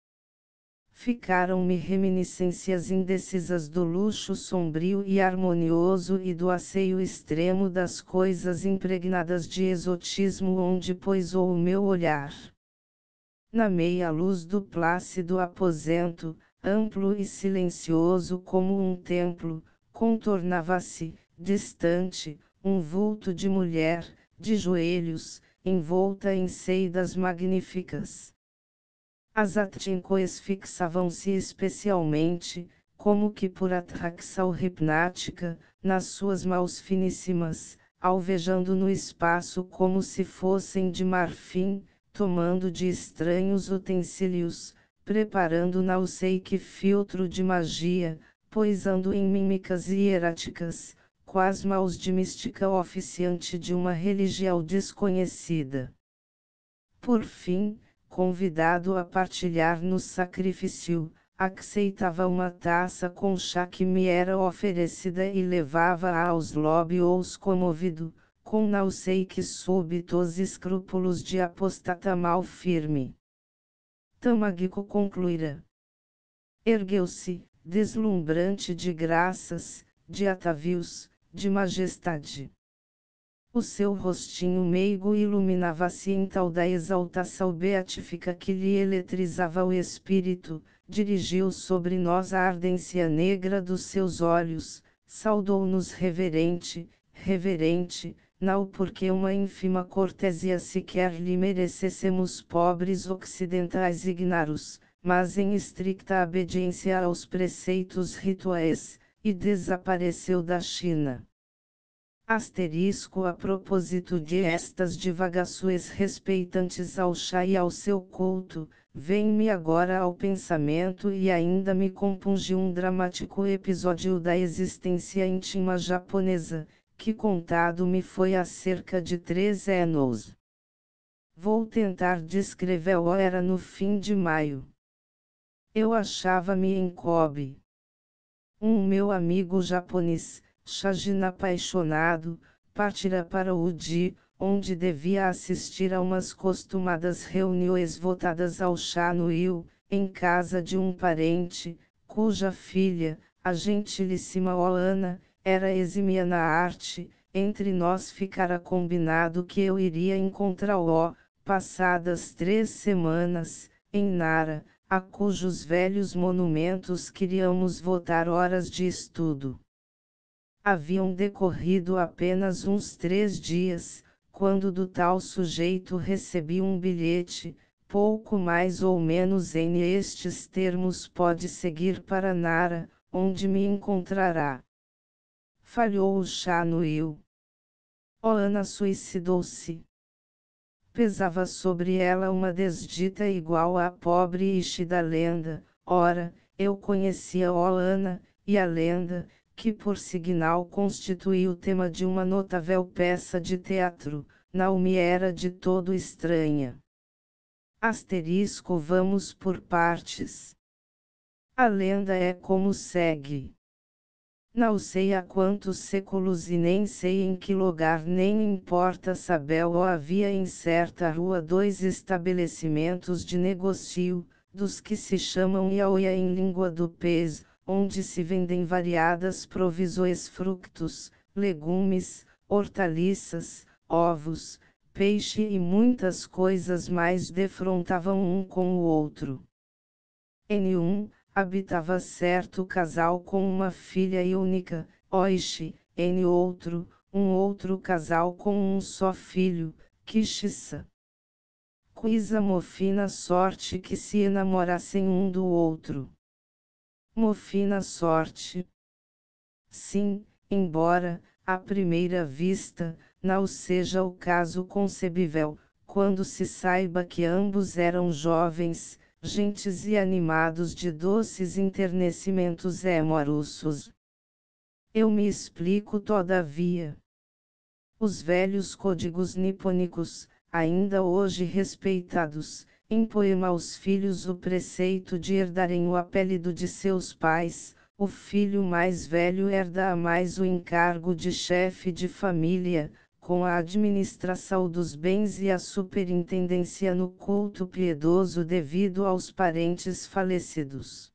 Ficaram-me reminiscências indecisas do luxo sombrio e harmonioso e do asseio extremo das coisas impregnadas de exotismo onde pousou o meu olhar. Na meia luz do plácido aposento, amplo e silencioso como um templo, contornava-se, distante, um vulto de mulher, de joelhos, envolta em seidas magníficas. As atincoes fixavam-se especialmente, como que por atração hipnática, nas suas mãos finíssimas, alvejando no espaço como se fossem de marfim, tomando de estranhos utensílios, preparando não sei que filtro de magia, poisando em mímicas hieráticas, quais mãos de mística oficiante de uma religião desconhecida. Por fim, convidado a partilhar no sacrifício, aceitava uma taça com chá que me era oferecida e levava-a aos lóbios comovido, com não sei que súbitos escrúpulos de apostata mal firme. Tamagico concluíra. Ergueu-se, deslumbrante de graças, de atavios, de majestade. O seu rostinho meigo iluminava-se em tal da exaltação beatífica que lhe eletrizava o espírito, dirigiu sobre nós a ardência negra dos seus olhos, saudou-nos reverente, não porque uma ínfima cortesia sequer lhe merecêssemos pobres ocidentais ignaros, mas em estricta obediência aos preceitos rituais, e desapareceu da China. Asterisco a propósito de estas divagações respeitantes ao chá e ao seu culto, vem-me agora ao pensamento e ainda me compunge um dramático episódio da existência íntima japonesa, que contado me foi há cerca de 3 anos. Vou tentar descrevê-lo. Era no fim de maio. Eu achava-me em Kobe. Um meu amigo japonês, Shajin apaixonado, partira para Uji, onde devia assistir a umas costumadas reuniões voltadas ao chá no Rio, em casa de um parente, cuja filha, a gentilíssima Oana, era exímia na arte. Entre nós ficara combinado que eu iria encontrá-lo, passadas 3 semanas, em Nara, a cujos velhos monumentos queríamos votar horas de estudo. Haviam decorrido apenas uns 3 dias, quando do tal sujeito recebi um bilhete, pouco mais ou menos em estes termos: pode seguir para Nara, onde me encontrará. Falhou o chá no Rio. Oana suicidou-se. Pesava sobre ela uma desdita igual à pobre Ishi da lenda. Ora, eu conhecia Oana, e a lenda, que por signal constituía o tema de uma notável peça de teatro, não me era de todo estranha. Asterisco, vamos por partes. A lenda é como segue. Não sei há quantos séculos e nem sei em que lugar, nem importa sabê-lo, havia em certa rua 2 estabelecimentos de negócio, dos que se chamam yaoya em língua do pez, onde se vendem variadas provisões, frutos, legumes, hortaliças, ovos, peixe e muitas coisas mais defrontavam um com o outro. Em um, habitava certo casal com uma filha única, Oishi, em outro, um outro casal com um só filho, Kishisa. Quisa mofina sorte que se enamorassem um do outro. Mofina sorte. Sim, embora, à primeira vista, não seja o caso concebível, quando se saiba que ambos eram jovens, gentes e animados de doces enternecimentos amorosos. Eu me explico todavia. Os velhos códigos nipônicos, ainda hoje respeitados, impõem aos filhos o preceito de herdarem o apelido de seus pais. O filho mais velho herda a mais o encargo de chefe de família, com a administração dos bens e a superintendência no culto piedoso devido aos parentes falecidos.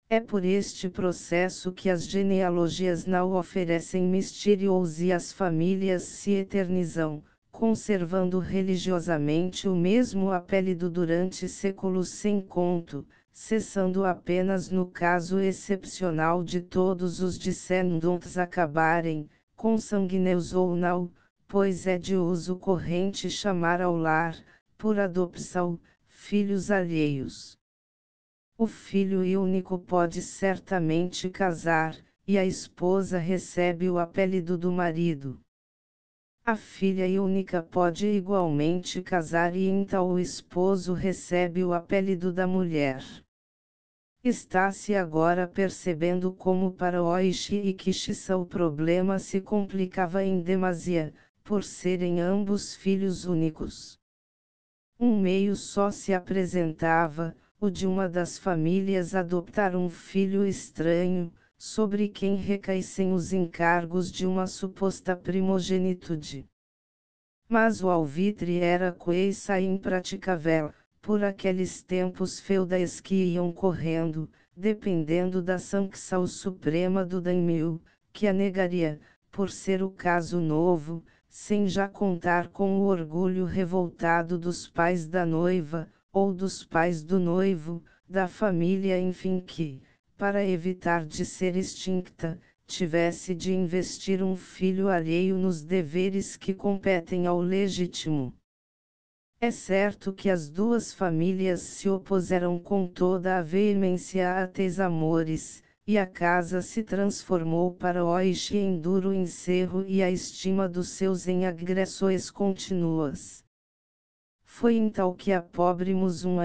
É por este processo que as genealogias não oferecem mistérios e as famílias se eternizam, conservando religiosamente o mesmo apelido durante séculos sem conto, cessando apenas no caso excepcional de todos os descendentes acabarem, consanguíneos ou não, pois é de uso corrente chamar ao lar, por adopção, filhos alheios. O filho único pode certamente casar, e a esposa recebe o apelido do marido. A filha única pode igualmente casar e então o esposo recebe o apelido da mulher. Está-se agora percebendo como para Oishi e Kishisa o problema se complicava em demasia, por serem ambos filhos únicos. Um meio só se apresentava, o de uma das famílias adoptar um filho estranho, sobre quem recaíssem os encargos de uma suposta primogenitude. Mas o alvitre era coisa impraticável, por aqueles tempos feudais que iam correndo, dependendo da sanção suprema do daimyo, que a negaria, por ser o caso novo, sem já contar com o orgulho revoltado dos pais da noiva, ou dos pais do noivo, da família enfim que, para evitar de ser extinta, tivesse de investir um filho alheio nos deveres que competem ao legítimo. É certo que as duas famílias se opuseram com toda a veemência a tais amores, e a casa se transformou para Oishi em duro encerro e a estima dos seus em agressões contínuas. Foi então que a pobre Muzum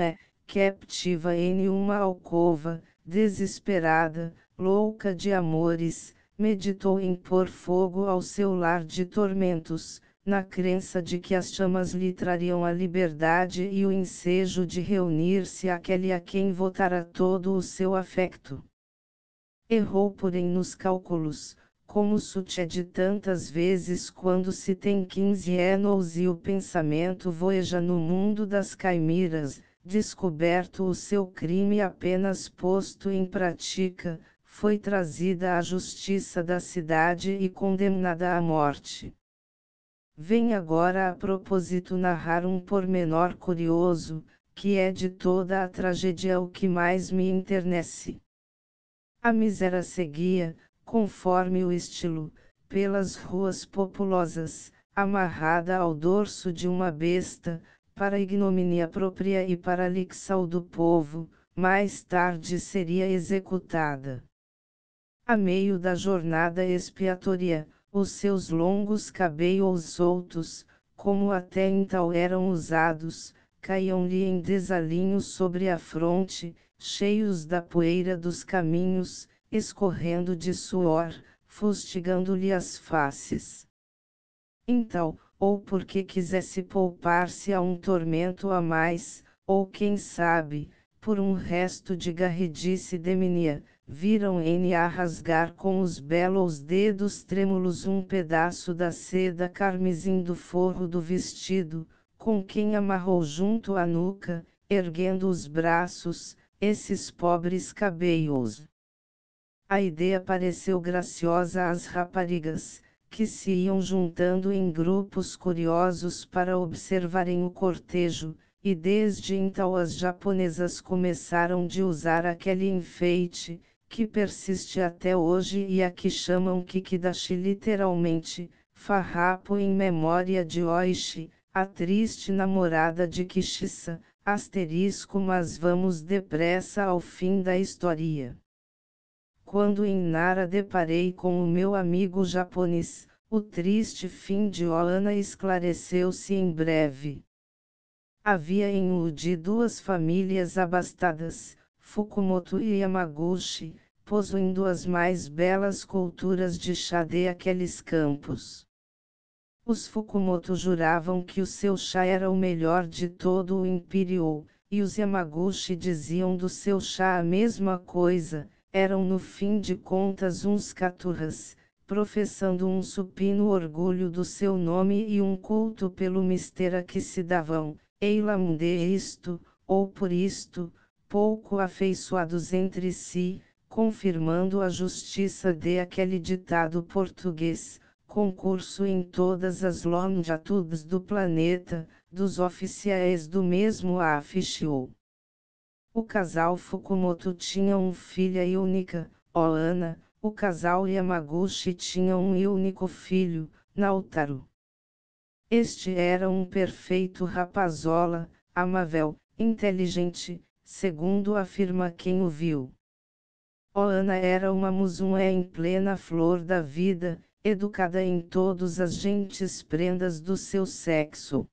captiva em uma alcova, desesperada, louca de amores, meditou em pôr fogo ao seu lar de tormentos, na crença de que as chamas lhe trariam a liberdade e o ensejo de reunir-se àquele a quem votara todo o seu afecto. Errou porém nos cálculos, como sucede tantas vezes quando se tem 15 anos e o pensamento voeja no mundo das caimeras, descoberto o seu crime apenas posto em prática, foi trazida à justiça da cidade e condenada à morte. Vem agora a propósito narrar um pormenor curioso, que é de toda a tragédia o que mais me enternece. A miséria seguia, conforme o estilo, pelas ruas populosas, amarrada ao dorso de uma besta, para ignomínia própria e para lixal do povo, mais tarde seria executada. A meio da jornada expiatória, os seus longos cabelos soltos, como até então eram usados, caíam-lhe em desalinho sobre a fronte, cheios da poeira dos caminhos, escorrendo de suor, fustigando-lhe as faces. Então, ou porque quisesse poupar-se a um tormento a mais, ou quem sabe, por um resto de garridice deminia, viram-ne a rasgar com os belos dedos trêmulos um pedaço da seda carmesim do forro do vestido, com quem amarrou junto à nuca, erguendo os braços, esses pobres cabelos. A ideia pareceu graciosa às raparigas, que se iam juntando em grupos curiosos para observarem o cortejo, e desde então as japonesas começaram de usar aquele enfeite, que persiste até hoje e a que chamam kikidashi literalmente, farrapo em memória de Oishi, a triste namorada de Kishisa, mas vamos depressa ao fim da história. Quando em Nara deparei com o meu amigo japonês, o triste fim de Oana esclareceu-se em breve. Havia em Uji duas famílias abastadas, Fukumoto e Yamaguchi, possuindo as mais belas culturas de chá daqueles campos. Os Fukumoto juravam que o seu chá era o melhor de todo o Império, e os Yamaguchi diziam do seu chá a mesma coisa, eram no fim de contas uns caturras, professando um supino orgulho do seu nome e um culto pelo mistério a que se davam, eilamunde isto, ou por isto, pouco afeiçoados entre si, confirmando a justiça de aquele ditado português, concurso em todas as longitudes do planeta, dos oficiais do mesmo afichou. O casal Fukumoto tinha uma filha única, Oana, o casal Yamaguchi tinha um único filho, Naotaro. Este era um perfeito rapazola, amável, inteligente, segundo afirma quem o viu. Oana era uma muçulmana em plena flor da vida, educada em todas as gentes prendas do seu sexo.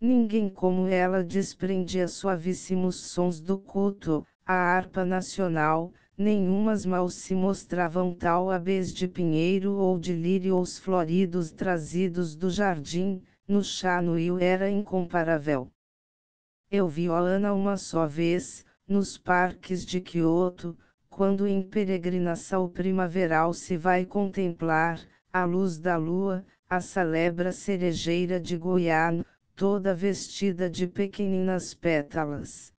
Ninguém como ela desprendia suavíssimos sons do culto, a harpa nacional, nenhumas mal se mostravam tal abês de pinheiro ou de lírios floridos trazidos do jardim, no chá no Rio era incomparável. Eu vi Oana uma só vez, nos parques de Kyoto, quando em peregrinação primaveral se vai contemplar, à luz da lua, a celebra cerejeira de Goiânia, toda vestida de pequeninas pétalas.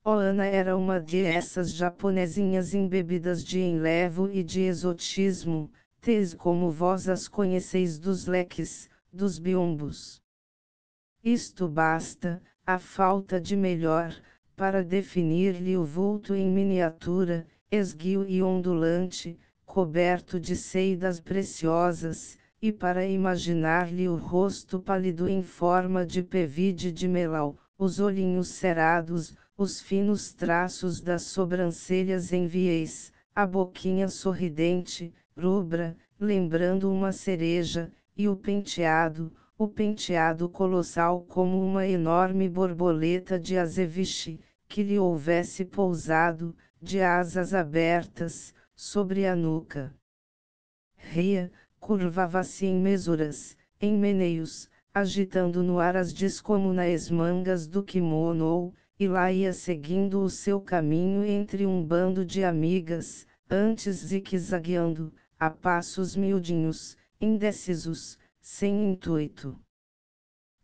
Oana era uma dessas japonesinhas embebidas de enlevo e de exotismo, tais como vós as conheceis dos leques, dos biombos. Isto basta, a falta de melhor, para definir-lhe o vulto em miniatura, esguio e ondulante, coberto de seidas preciosas, e para imaginar-lhe o rosto pálido em forma de pevide de melau, os olhinhos cerrados, os finos traços das sobrancelhas em viés, a boquinha sorridente, rubra, lembrando uma cereja, e o penteado colossal como uma enorme borboleta de azeviche, que lhe houvesse pousado, de asas abertas, sobre a nuca. Ria, curvava-se em mesuras, em meneios, agitando no ar as descomunais mangas do kimono, e lá ia seguindo o seu caminho entre um bando de amigas, antes zigue-zagueando, a passos miudinhos, indecisos, sem intuito.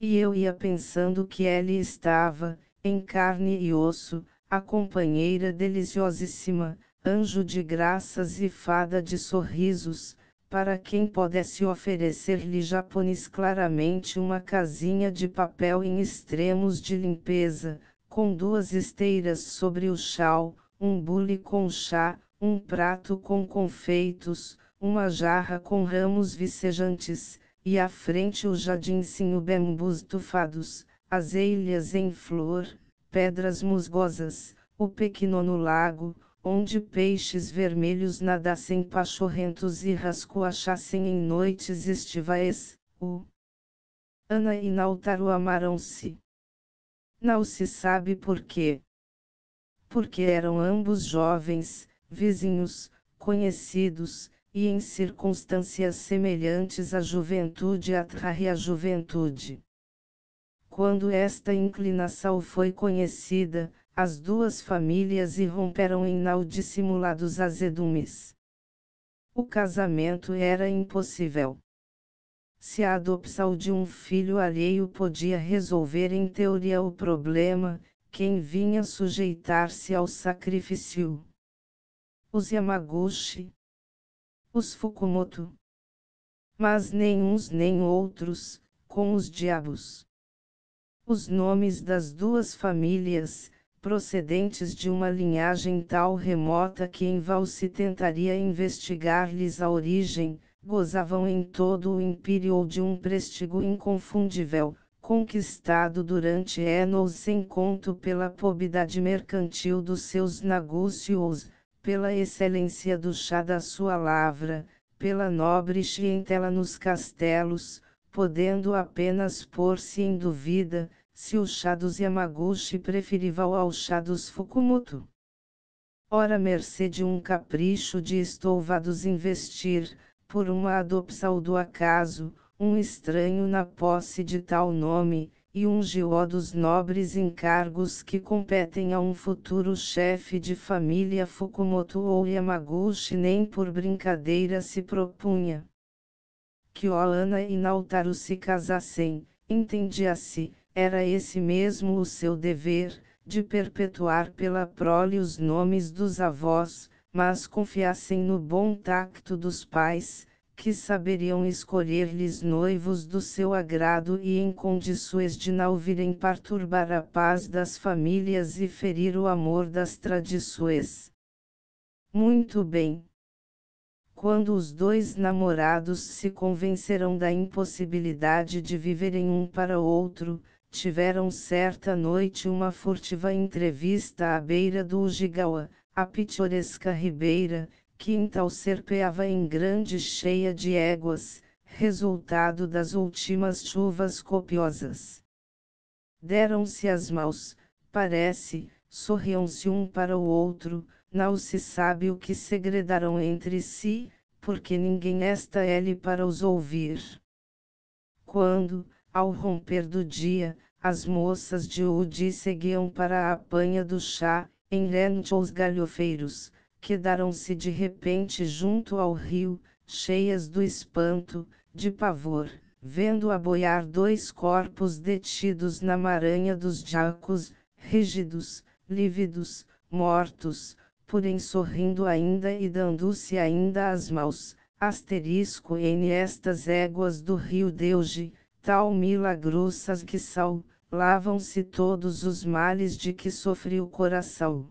E eu ia pensando que ela estava, em carne e osso, a companheira deliciosíssima, anjo de graças e fada de sorrisos, para quem pudesse oferecer-lhe japonês claramente uma casinha de papel em extremos de limpeza, com 2 esteiras sobre o chão, um bule com chá, um prato com confeitos, uma jarra com ramos vicejantes, e à frente o jardinzinho bambus tufados, as ilhas em flor, pedras musgosas, o pequeno lago, onde peixes vermelhos nadassem pachorrentos e rascoachassem em noites estivais, Ana e Nautaro amaram-se. Não se sabe por quê. Porque eram ambos jovens, vizinhos, conhecidos, e em circunstâncias semelhantes a juventude atrai a juventude. Quando esta inclinação foi conhecida, as 2 famílias irromperam em não dissimulados azedumes. O casamento era impossível. Se a adopção de um filho alheio podia resolver em teoria o problema, quem vinha sujeitar-se ao sacrifício? Os Yamaguchi. Os Fukumoto. Mas nem uns nem outros, com os diabos. Os nomes das 2 famílias, procedentes de uma linhagem tal remota que em vão se tentaria investigar-lhes a origem, gozavam em todo o império de um prestígio inconfundível, conquistado durante anos sem conto pela probidade mercantil dos seus negócios, pela excelência do chá da sua lavra, pela nobre clientela nos castelos, podendo apenas pôr-se em dúvida, se o chá dos Yamaguchi preferível ao chá dos Fukumoto. Ora mercê de um capricho de estouvados investir, por uma adopção do acaso, um estranho na posse de tal nome, e ungiu-o dos nobres encargos que competem a um futuro chefe de família Fukumoto ou Yamaguchi nem por brincadeira se propunha. Que Oana e Nautaro se casassem, entendia-se, era esse mesmo o seu dever, de perpetuar pela prole os nomes dos avós, mas confiassem no bom tacto dos pais, que saberiam escolher-lhes noivos do seu agrado e em condições de não virem perturbar a paz das famílias e ferir o amor das tradições. Muito bem. Quando os dois namorados se convenceram da impossibilidade de viverem um para o outro, tiveram certa noite uma furtiva entrevista à beira do Ujigawa, a pitoresca ribeira, que então serpeava em grande cheia de éguas, resultado das últimas chuvas copiosas. Deram-se as mãos, parece, sorriam-se um para o outro, não se sabe o que segredaram entre si, porque ninguém está ele para os ouvir. Quando, ao romper do dia, as moças de Udi seguiam para a apanha do chá, em rente os galhofeiros, quedaram-se de repente junto ao rio, cheias do espanto, de pavor, vendo a boiar dois corpos detidos na maranha dos jacos, rígidos, lívidos, mortos, porém sorrindo ainda e dando-se ainda as mãos, asterisco em estas éguas do rio Deuge, tal milagrosas que são, lavam-se todos os males de que sofre o coração.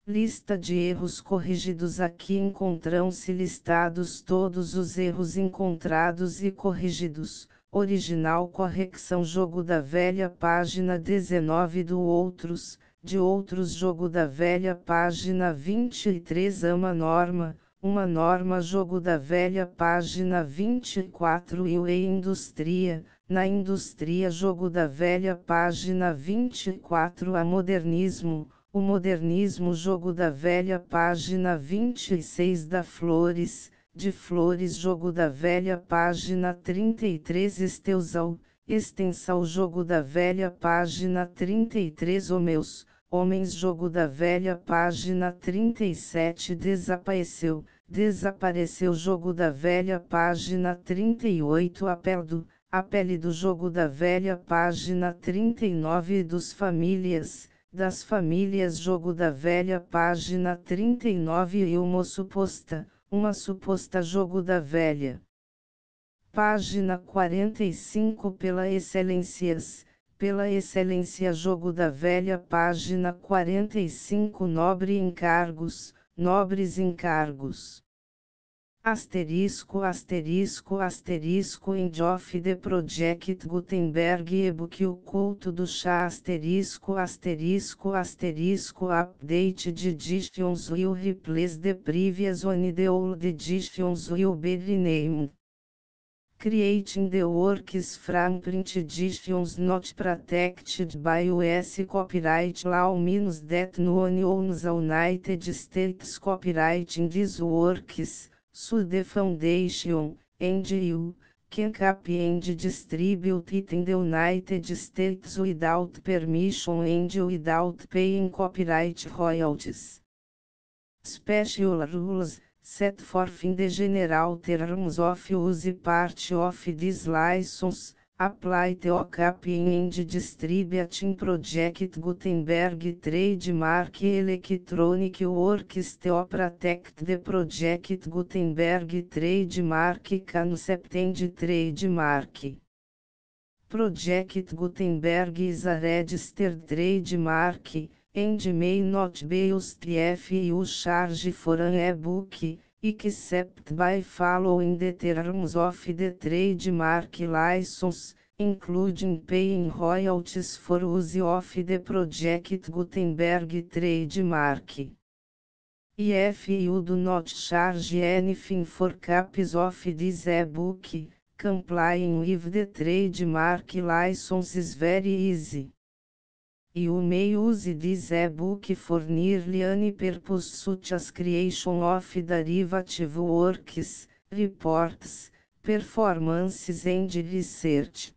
Lista de erros corrigidos. Aqui encontram-se listados todos os erros encontrados e corrigidos. Original correção. Jogo da Velha, página 19. De outros Jogo da Velha, página 23. Uma norma. Jogo da Velha, página 24. E Indústria, na Indústria. Jogo da Velha, página 24. A Modernismo, o Modernismo. Jogo da Velha, página 26. De Flores. Jogo da Velha, página 33. Extensão. Jogo da Velha, página 33. Homens. Jogo da Velha, página 37. Desapareceu. Jogo da Velha, página 38. A pele do Jogo da Velha, página 39. Das famílias. Jogo da Velha, página 39. E uma suposta. Jogo da Velha, página 45. Pela excelência. Jogo da Velha, página 45. Nobres encargos. Asterisco. End of the Project Gutenberg e-book O Culto do Chá. Asterisco. Update de editions will replace the previous one. The old editions will be renamed. Creating the works from print editions not protected by US copyright law means that no one owns the United States copyright in these works. So the foundation, and you, can copy and distribute it in the United States without permission and without paying copyright royalties. Special rules, set forth in the general terms of use part of this license, apply to copying and distributing Project Gutenberg trademark electronic works to protect the Project Gutenberg trademark concept and trademark. Project Gutenberg is a registered trademark, and may not be used if you charge for an e-book, except by following the terms of the trademark license, including paying royalties for use of the Project Gutenberg trademark. If you do not charge anything for copies of this e-book, complying with the trademark license is very easy. You may use this e-book for nearly any purpose such as creation of derivative works, reports, performances and research.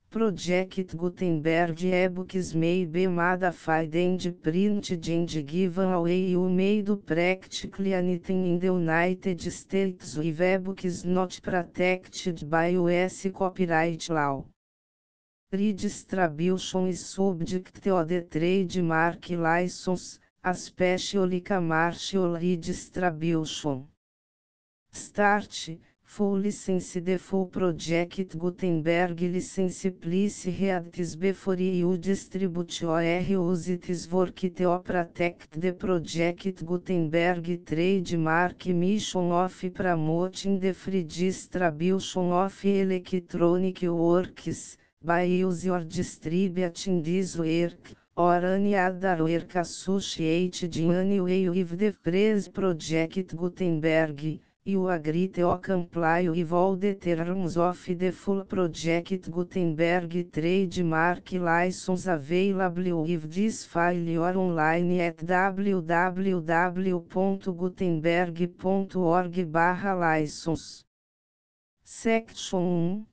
Project Gutenberg e-books may be modified and printed and given away. You may do practically anything in the United States with e-books not protected by US copyright law. Redistribution is subject to the trademark license, especially commercial redistribution. Start, Full license the full project Gutenberg license please read this before you distribute or use this work to protect the project Gutenberg trademark mission of promoting the free distribution of electronic works, by use or distributing this work, or any other work associated in any way with the phrase project Gutenberg. You agree to comply with all the terms of the full project Gutenberg trademark license available with this file or online at www.gutenberg.org/license. Section 1.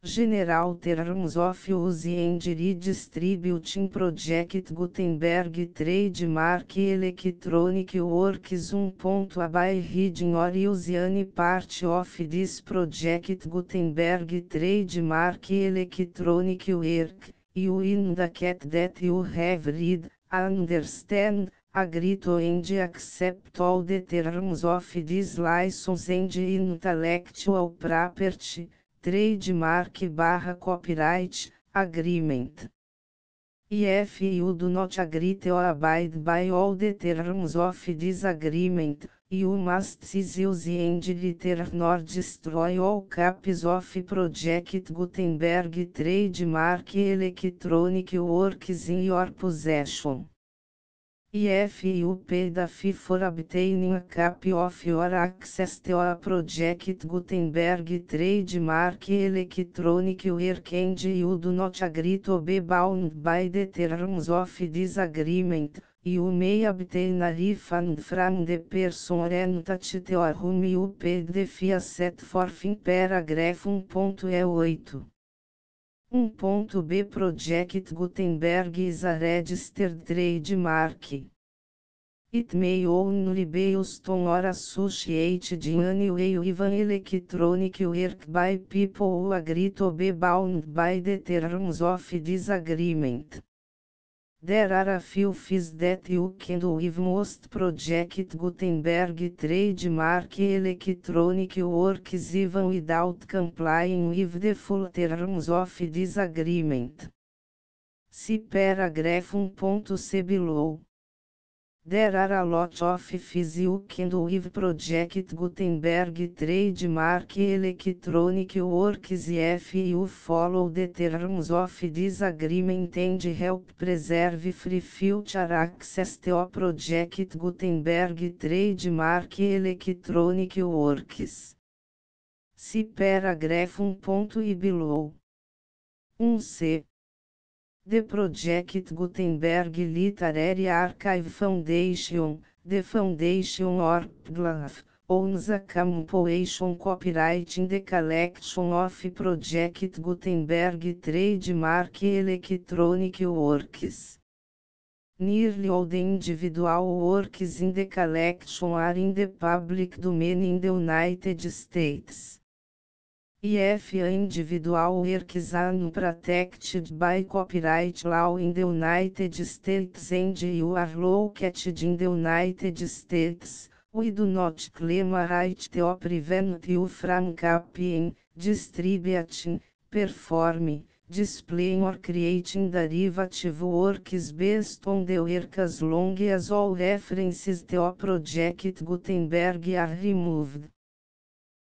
General Terms of Use and Redistributing Project Gutenberg Trademark Electronic Works 1. By reading or use any part of this project Gutenberg Trademark Electronic Work, you indicate that you have read, understand, agree to and accept all the terms of this license and intellectual property, trademark/copyright, agreement. If you do not agree to abide by all the terms of this agreement, you must cease use and return or destroy all copies of Project Gutenberg trademark electronic works in your possession. If you pay the fee for obtaining a copy of your access to a Project Gutenberg trademark electronic work and you do not agree to be bound by the terms of this agreement, you may obtain a refund from the person or entity to whom you paid the fee set forth in paragraph 1.8. 1.b Project Gutenberg is a registered trademark. It may only be used on or associated in any way with an electronic work by people who agree to be bound by the terms of this agreement. There are a few fees that you can do with most Project Gutenberg trademark electronic works even without complying with the full terms of this agreement. See paragraph 1.c below. There are a lot of fees you can do with Project Gutenberg trademark electronic works if you follow the terms of this agreement and help preserve free future access to Project Gutenberg trademark electronic works. See paragraph 1.i below. 1c. The Project Gutenberg Literary Archive Foundation, the Foundation or PGLAF, owns a compilation copyright in the collection of Project Gutenberg trademark electronic works. Nearly all the individual works in the collection are in the public domain in the United States. If individual works are protected by copyright law in the United States and you are located in the United States, we do not claim a right to prevent you from copying, distributing, performing, displaying or creating derivative works based on the work as long as all references to Project Gutenberg are removed.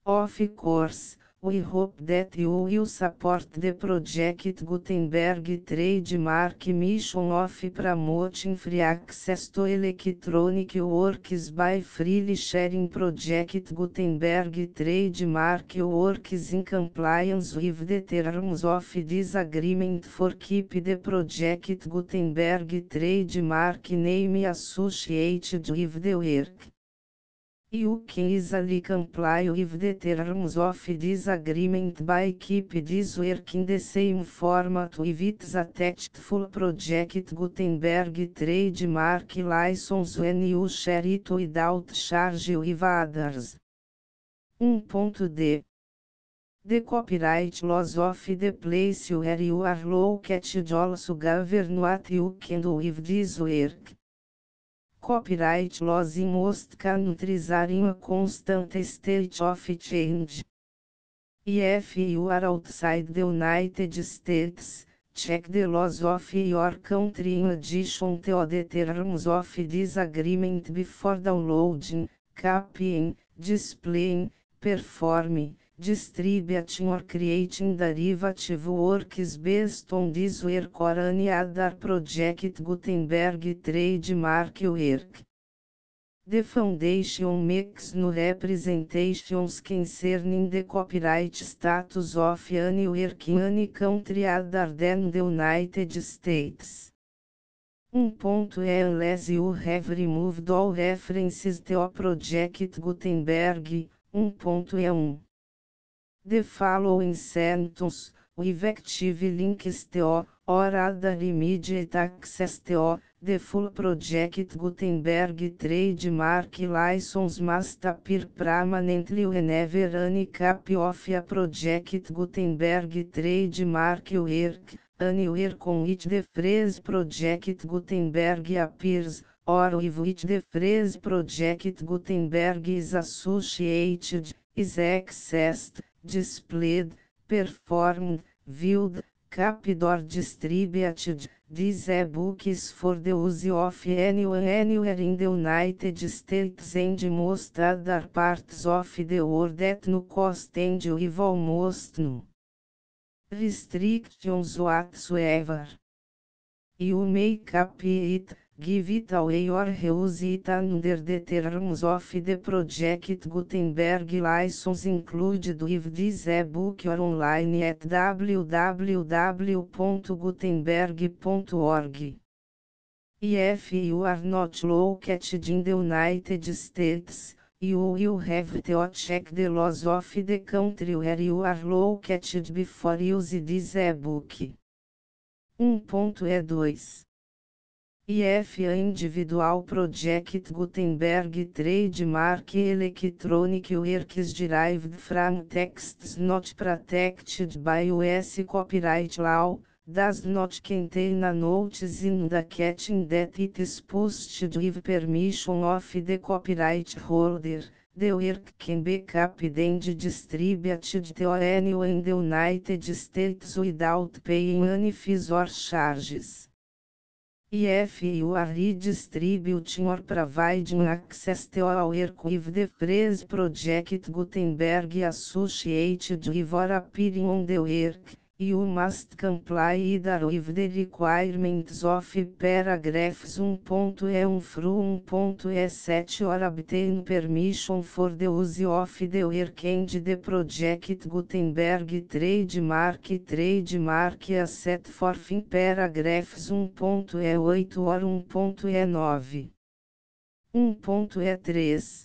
Of course, we hope that you will support the Project Gutenberg trademark mission of promoting free access to electronic works by freely sharing Project Gutenberg trademark works in compliance with the terms of this agreement for keep the Project Gutenberg trademark name associated with the work. You can easily comply with the terms of this agreement by keep this work in the same format with its attached full Project Gutenberg trademark license when you share it without charge with others. 1.d. The copyright laws of the place where you are located also govern what you can do with this work. Copyright laws in most countries are in a constant state of change. If you are outside the United States, check the laws of your country in addition to the terms of this agreement before downloading, copying, displaying, performing, distributing or creating derivative works based on this work or any other project Gutenberg trademark work. The Foundation makes no representations concerning the copyright status of any work in any country other than the United States. Unless you have removed all references to a project Gutenberg. 1.1. The following sentence, with active links to, or other immediate access to, the full project Gutenberg trademark license must appear permanently whenever any copy of a project Gutenberg trademark work, anywhere on which the phrase project Gutenberg appears, or with which the phrase project Gutenberg is associated, is accessed, displayed, performed, viewed, copied or distributed. This ebook is for the use of anyone anywhere in the United States and most other parts of the world at no cost and with almost no restrictions whatsoever. You may copy it, give it away or reuse it under the terms of the project Gutenberg license included with this ebook or online at www.gutenberg.org. If you are not located in the United States, you will have to check the laws of the country where you are located before use this ebook. 1.2. If an individual project Gutenberg trademark electronic works derived from texts not protected by US copyright law, does not contain a notice indicating that it is posted with permission of the copyright holder, the work can be copied and distributed to anyone in the United States without paying any fees or charges. If you are redistributing or providing access to a work with the phrase project Gutenberg associated with or appearing on the work, you must comply either with the requirements of paragraphs 1.1 through 1.7 or obtain permission for the use of the work and the project Gutenberg trademark as set forth in paragraphs 1.8 or 1.9. 1.3.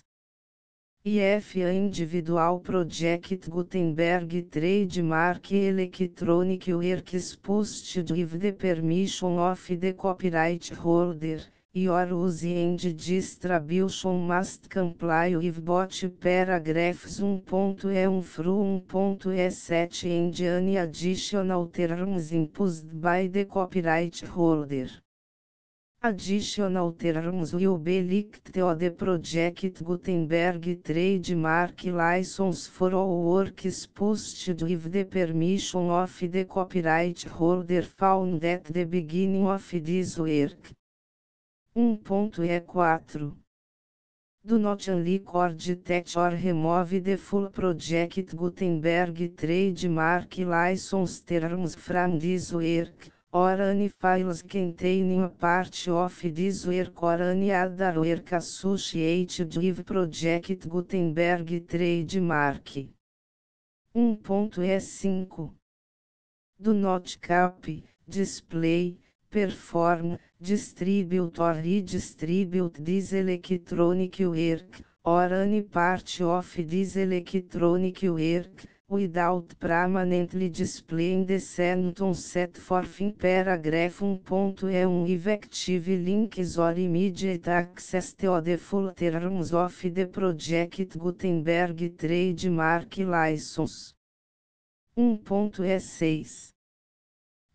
If an individual project Gutenberg trademark electronic works posted with the permission of the copyright holder, your use and distribution must comply with both paragraphs 1.1 through 1.7 and any additional terms imposed by the copyright holder. Additional terms will be linked to the project Gutenberg trademark license for all works posted with the permission of the copyright holder found at the beginning of this work. 1.4. Do not unrecord that or remove the full project Gutenberg trademark license terms from this work, or any files containing a part of this work or any other work associated with project Gutenberg trademark. 1.5. Do not copy, display, perform, distribute or redistribute this electronic work, or any part of this electronic work, without permanently displaying the sentence set forth in paragraph 1.1 with active links or immediate access to the full terms of the project Gutenberg trademark license. 1.6.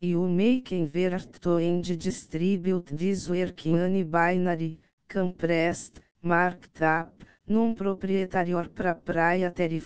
You may convert to and distribute this work in any binary, compressed, marked up, non-proprietary or proprietary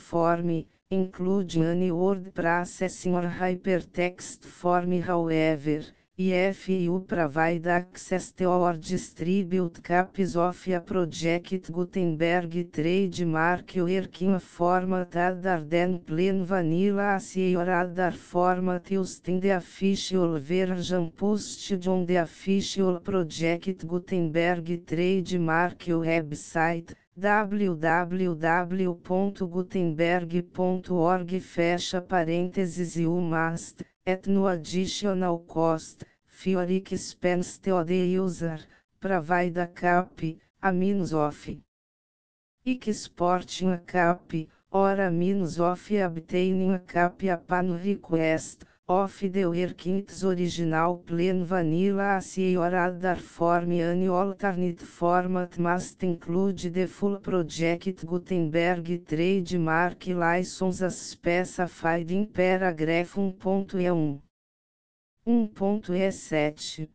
including any word processing or hypertext form. However, if you provide access to or distribute copies of a project Gutenberg trademark working format other than plain vanilla ASCII or other format used in the official version posted on the official project Gutenberg trademark website, www.gutenberg.org, fecha parênteses, you must, at no additional cost, for expense to the user, provide a copy, a means of exporting a copy, or a means of obtaining a copy upon request, of the work in its original plain vanilla ASCII or other form. Any alternate format must include the full project Gutenberg trademark license as specified in paragraph 1.E1. 1.E7.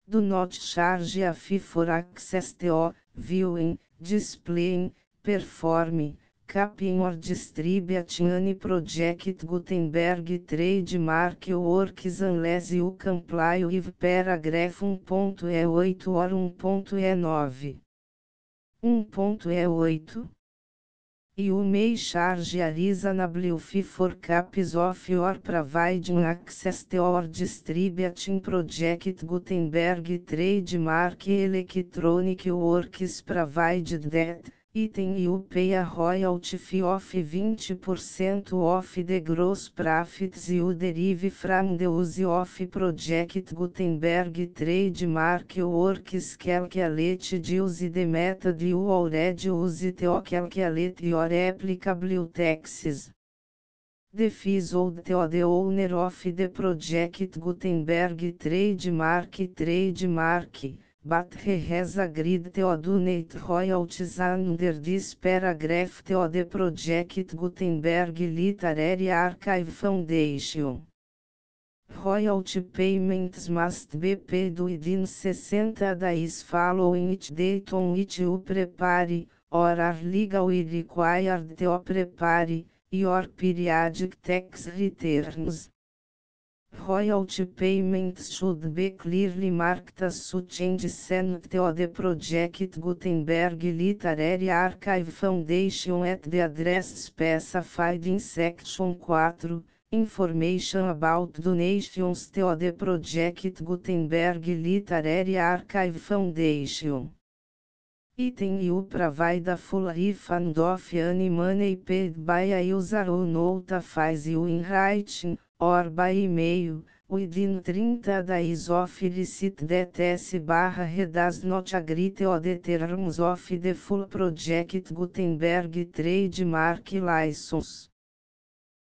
Do not charge a fee for access to, viewing, displaying, performing, copying or distributing any project Gutenberg trademark works unless you comply with paragraph 1.E8 or 1.E9. 1.E8. You may charge a reasonable fee for copies of your providing access to or distributing project Gutenberg trademark electronic works provided that, item you pay a royalty fee of 20% of the gross profits you derive from the use of project Gutenberg trademark works calculated use the method you already use to calculate your applicable taxes. The fees owed to the owner of the project Gutenberg trademark, but he has agreed to donate royalties under this paragraph to the project Gutenberg Literary Archive Foundation. Royalty payments must be paid within 60 days following each date on which you prepare, or are legally required to prepare, your periodic tax returns. Royalty payments should be clearly marked as such and sent to the project Gutenberg Literary Archive Foundation at the address specified in Section 4, Information about donations to the project Gutenberg Literary Archive Foundation. Item you provide a full refund of any money paid by a user who notifies you in writing, or by email, within 30 days of receipt that S/he does not agree to the terms of the full project Gutenberg trademark license.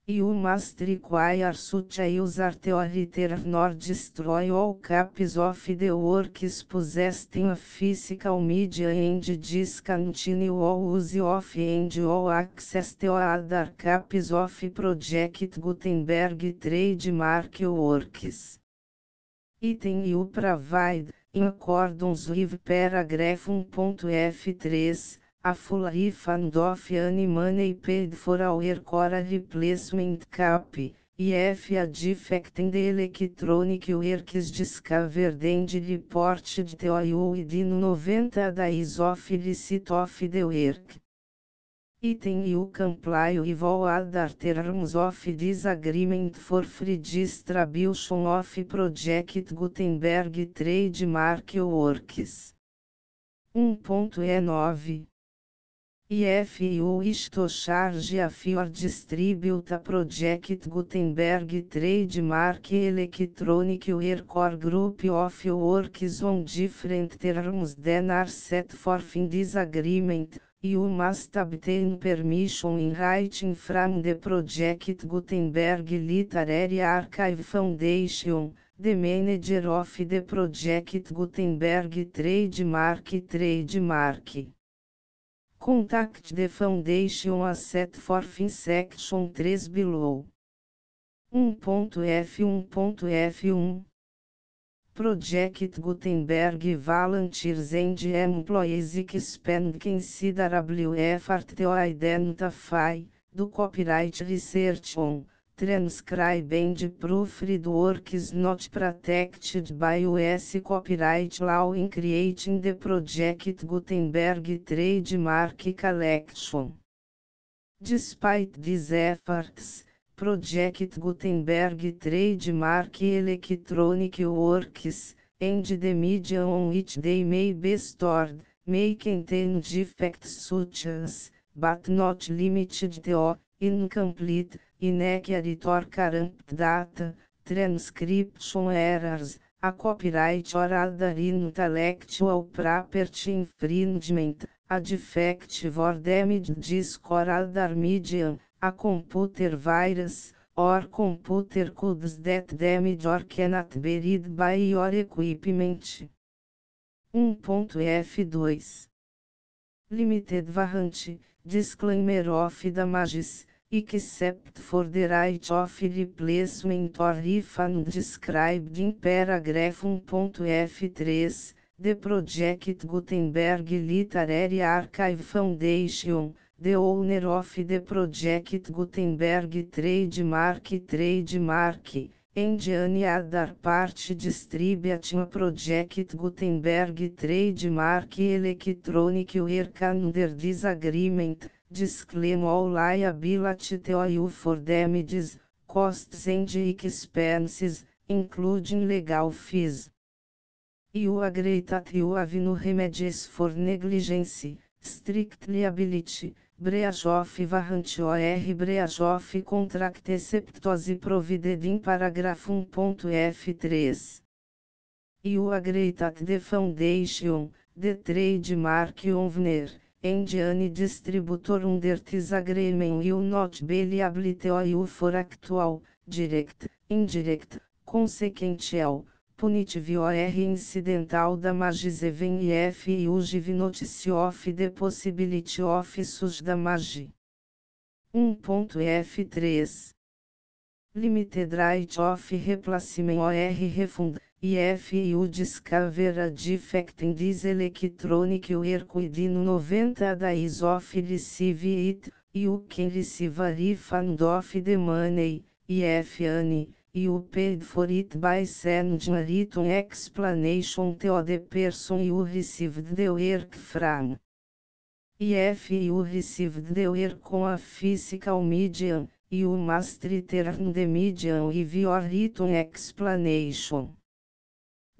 You must require such a user to return or destroy all copies of the works possessed in a physical media and discontinue all use of and all access to other copies of project Gutenberg trademark works. Item you provide, in accordance with paragraph 1.F3, a full refund of any money paid for a work or a replacement copy, if a defect in the electronic work is discovered and reported to you within 90 days of receipt of the work. Item you comply with all other terms of this agreement for free distribution of project Gutenberg trademark works. 1.E9. If you wish to charge a fee or distribute a project Gutenberg trademark electronic work or group of works on different terms than are set forth in this agreement, you must obtain permission in writing from the project Gutenberg Literary Archive Foundation, the manager of the project Gutenberg trademark. Contact the foundation as set forth in section 3 below. 1.F1.F1 Project Gutenberg Volunteers and Employees Expand Considerable Effort to Identify, do Copyright Research on, Transcribe and Proofread Works Not Protected by US Copyright Law in Creating the Project Gutenberg Trademark Collection. Despite these efforts, Project Gutenberg Trademark Electronic Works, and the media on which they may be stored, may contain defects such as, but not limited to, incomplete, inaccurate or corrupt data, transcription errors, a copyright or other intellectual property infringement, a defective or damaged disk or other medium, a computer virus, or computer codes that damage or cannot be read by your equipment. 1.F2 Limited Warranty, Disclaimer of damages, except for the right of replacement or refund described in paragraph 1.F3, the Project Gutenberg Literary Archive Foundation, the owner of the Project Gutenberg Trademark, and any other party distributing Project Gutenberg Trademark Electronic Work under this agreement, disclaim all liability to you for damages, costs and expenses, including legal fees. You agree that you have no remedies for negligence, strict liability, breach of warranty or breach of contract except as provided in paragraph 1.F3. You agree that the foundation, the trademark owner, and any distributor under this agreement will not be liable to you for actual, direct, indirect, consequential, punitive or incidental damages even if you give notice of the possibility of such damage. 1.F3 Limited right of replacement or refund, if you discover a defect in this electronic work within 90 days of receive it, you can receive a refund of the money, if any. You paid for it by sending a written explanation to the person you received the work from. If you received the work on a physical medium, you must return the medium with your written explanation.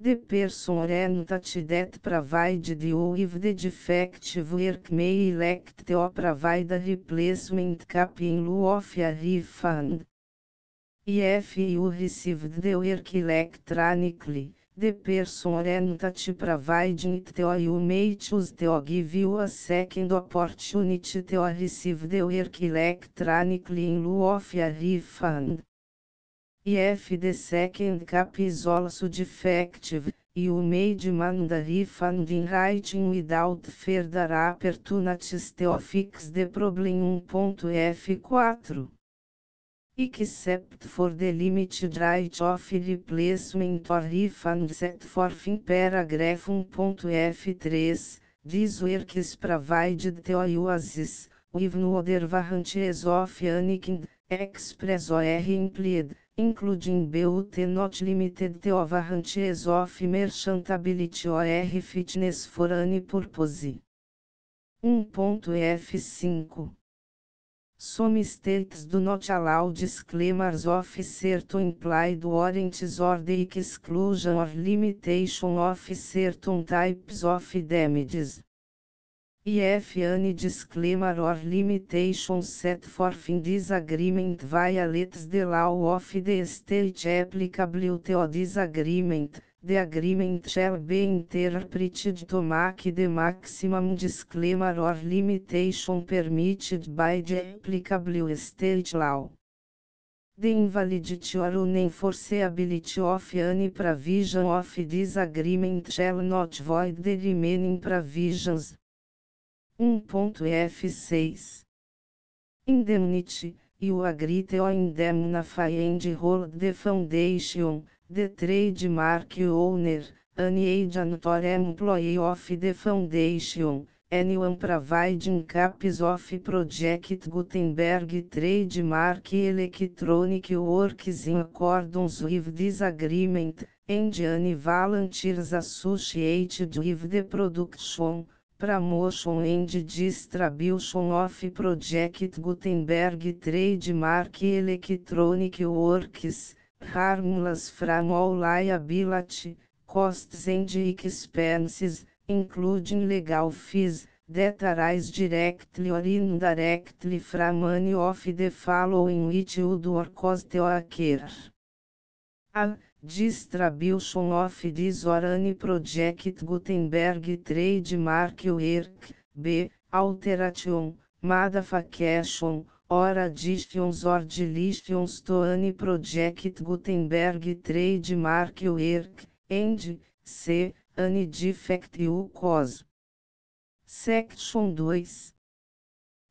The person or entity that provided you with the defective work may elect to provide a replacement copy in lieu of a refund. If you received the work electronically, the person or entity providing it to you may choose to give you a second opportunity to receive the work electronically in lieu of a refund. If the second copy is also defective, you may demand a refund in writing without further opportunities to fix the problem. 1.F4 Except for the limited right of replacement or refund set forth in paragraph 1.F3, this work is provided to you as is, with no other warranties of any kind, express or implied, including but not limited to warranties of merchantability or fitness for any purpose. 1.F5 Some states do not allow disclaimers of certain implied warranties or the exclusion or limitation of certain types of damages. If any disclaimer or limitation set forth in this agreement violates the law of the state applicable to this agreement, the agreement shall be interpreted to make the maximum disclaimer or limitation permitted by the applicable state law. The invalidity or unenforceability of any provision of this agreement shall not void the remaining provisions. 1.F6 Indemnity, you agree to indemnify and hold the foundation, the trademark owner, any agent or employee of the foundation, anyone providing copies of Project Gutenberg trademark electronic works in accordance with this agreement, and any volunteers associated with the production, promotion and distribution of Project Gutenberg trademark electronic works, harmless from all liability, costs and expenses, including legal fees, that arise directly or indirectly from any of the following which would or cost or occur. A. Distribution of this or any Project Gutenberg trademark work. B. Alteration, modification, or additions or deletions to any Project Gutenberg trademark work, and C. Any defect or cause. Section 2.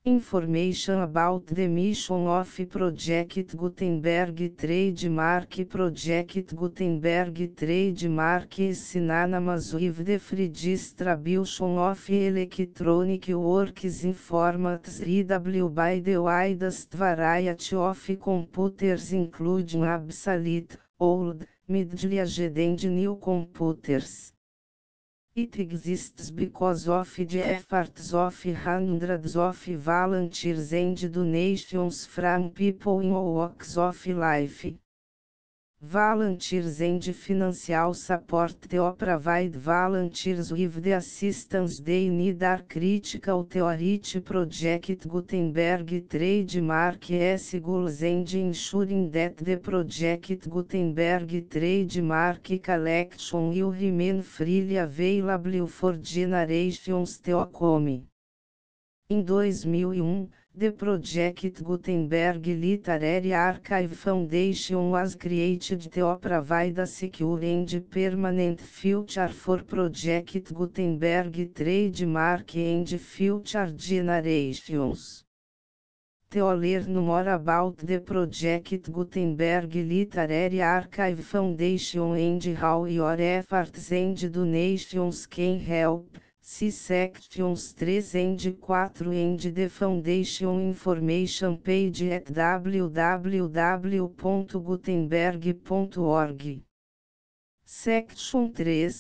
Information about the mission of Project Gutenberg trademark. Project Gutenberg trademark is synonymous with the free distribution of electronic works in formats readable by the widest variety of computers, including obsolete, old, middle-aged and new computers. It exists because of the efforts of hundreds of volunteers and donations from people in all walks of life. Volunteers and financial support to provide volunteers with the assistance they need are critical to reach Project Gutenberg trademark goals and ensuring that the Project Gutenberg trademark collection will remain freely available for generations to come. Em 2001, the Project Gutenberg Literary Archive Foundation was created to provide a secure and permanent future for Project Gutenberg trademark and future generations. To learn more about the Project Gutenberg Literary Archive Foundation and how your efforts and donations can help, see sections 3 and 4 and the Foundation information page at www.gutenberg.org. Section 3.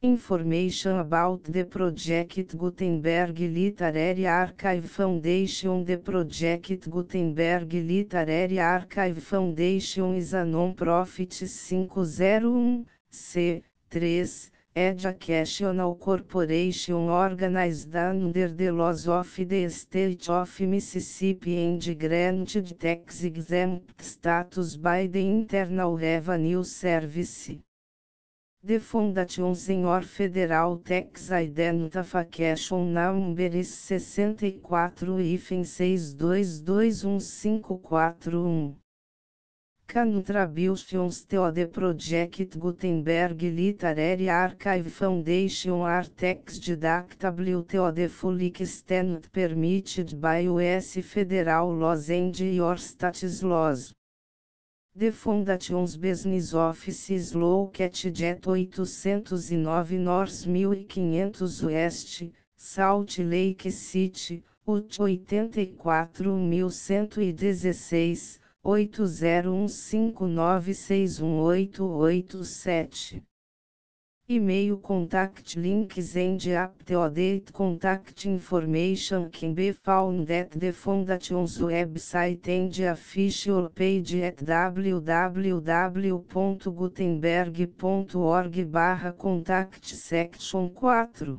Information about the Project Gutenberg Literary Archive Foundation. The Project Gutenberg Literary Archive Foundation is a non-profit 501(c)(3) educational corporation organized under the laws of the State of Mississippi and granted tax-exempt status by the Internal Revenue Service. The Foundation Senhor Federal Tax Identification Number is 64-6221541. Contributions to the Project Gutenberg Literary Archive Foundation are tax deductible to the full extent permitted by U.S. federal laws and your state's laws. The Foundation's business office is located at 809 North 1500 West, Salt Lake City, UT 84116, 8015961887. E-mail contact links and up-to-date contact information can be found at the Foundation's website and official page at www.gutenberg.org/contact. Section 4.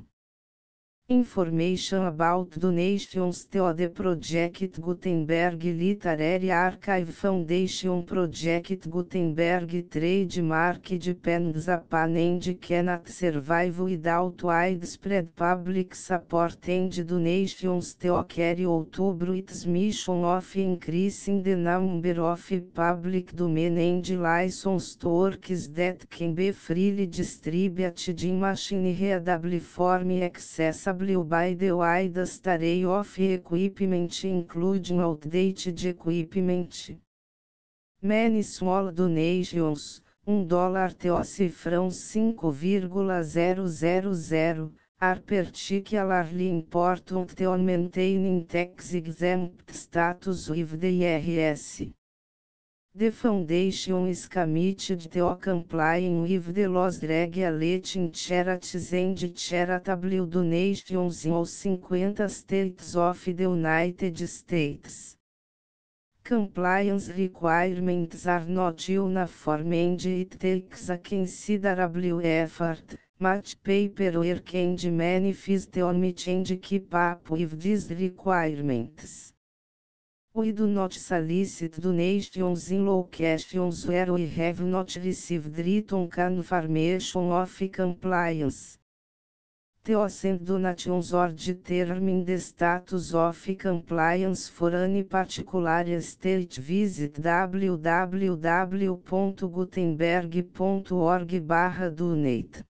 Information about donations to the Project Gutenberg Literary Archive Foundation. Project Gutenberg trademark depends upon and cannot survive without widespread public support and donations to carry out its mission of increasing the number of public domain and licensed works that can be freely distributed in machine-readable form accessible by the widest array of equipment, including outdated equipment. Many small donations, $1 TO cifrão 5,000, are particularly important to maintaining tax exempt status with the IRS. The foundation is committed to complying with the laws regulating charities and charitable donations in all 50 states of the United States. Compliance requirements are not uniform and it takes a considerable effort, much paperwork and manifest to meet and keep up with these requirements. We do not solicit donations in locations where we have not received written confirmation of compliance. To send donations or determine the status of compliance for any particular state, visit www.gutenberg.org/donate.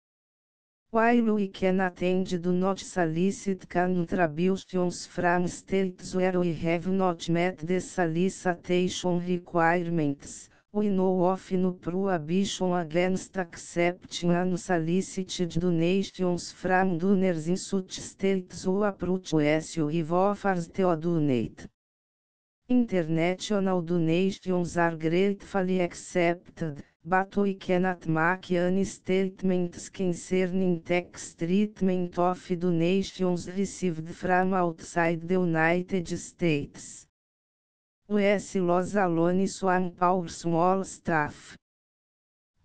While we can attend do not solicit contributions from states where we have not met the solicitation requirements, we know of no prohibition against accepting unsolicited donations from donors in such states who approach us with offers to donate. International donations are gratefully accepted, but we cannot make any statements concerning tax treatment of donations received from outside the United States. US laws alone swamp our small staff.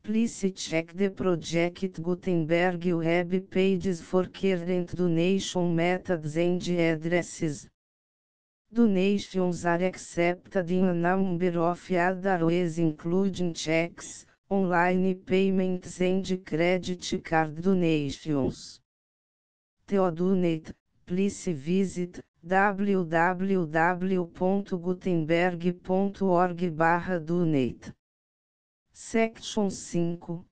Please check the Project Gutenberg web pages for current donation methods and addresses. Donations are accepted in a number of other ways including checks, online payments and credit card donations. To donate, please visit www.gutenberg.org/donate. Section 5.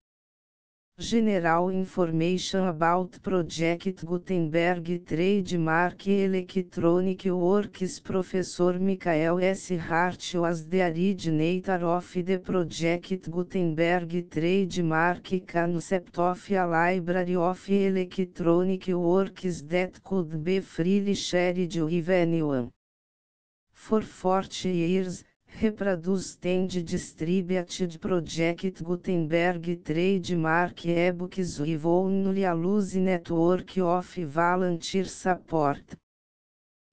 General Information about Project Gutenberg Trademark Electronic Works. Professor Michael S. Hart was the originator of the Project Gutenberg Trademark concept of a library of electronic works that could be freely shared with anyone. For 40 years, reproduced and distributed Project Gutenberg trademark ebooks with only a loose network of volunteer support.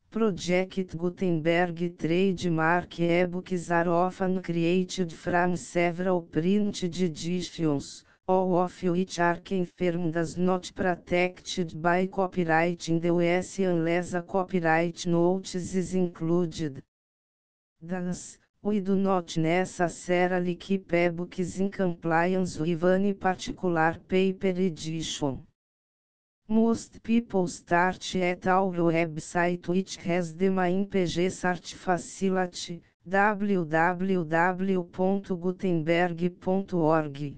Project Gutenberg trademark ebooks are often created from several printed editions, all of which are confirmed as not protected by copyright in the US unless a copyright notice is included. Thus, we do not necessarily keep ebooks in compliance with any particular paper edition. Most people start at our website, which has the main page search facility, www.gutenberg.org.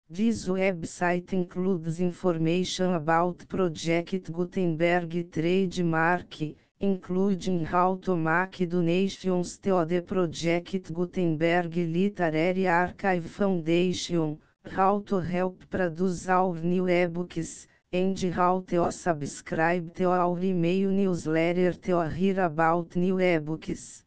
This website includes information about Project Gutenberg trademark, including how to make donations to the Project Gutenberg Literary Archive Foundation, how to help produce our new ebooks, and how to subscribe to our email newsletter to hear about new ebooks.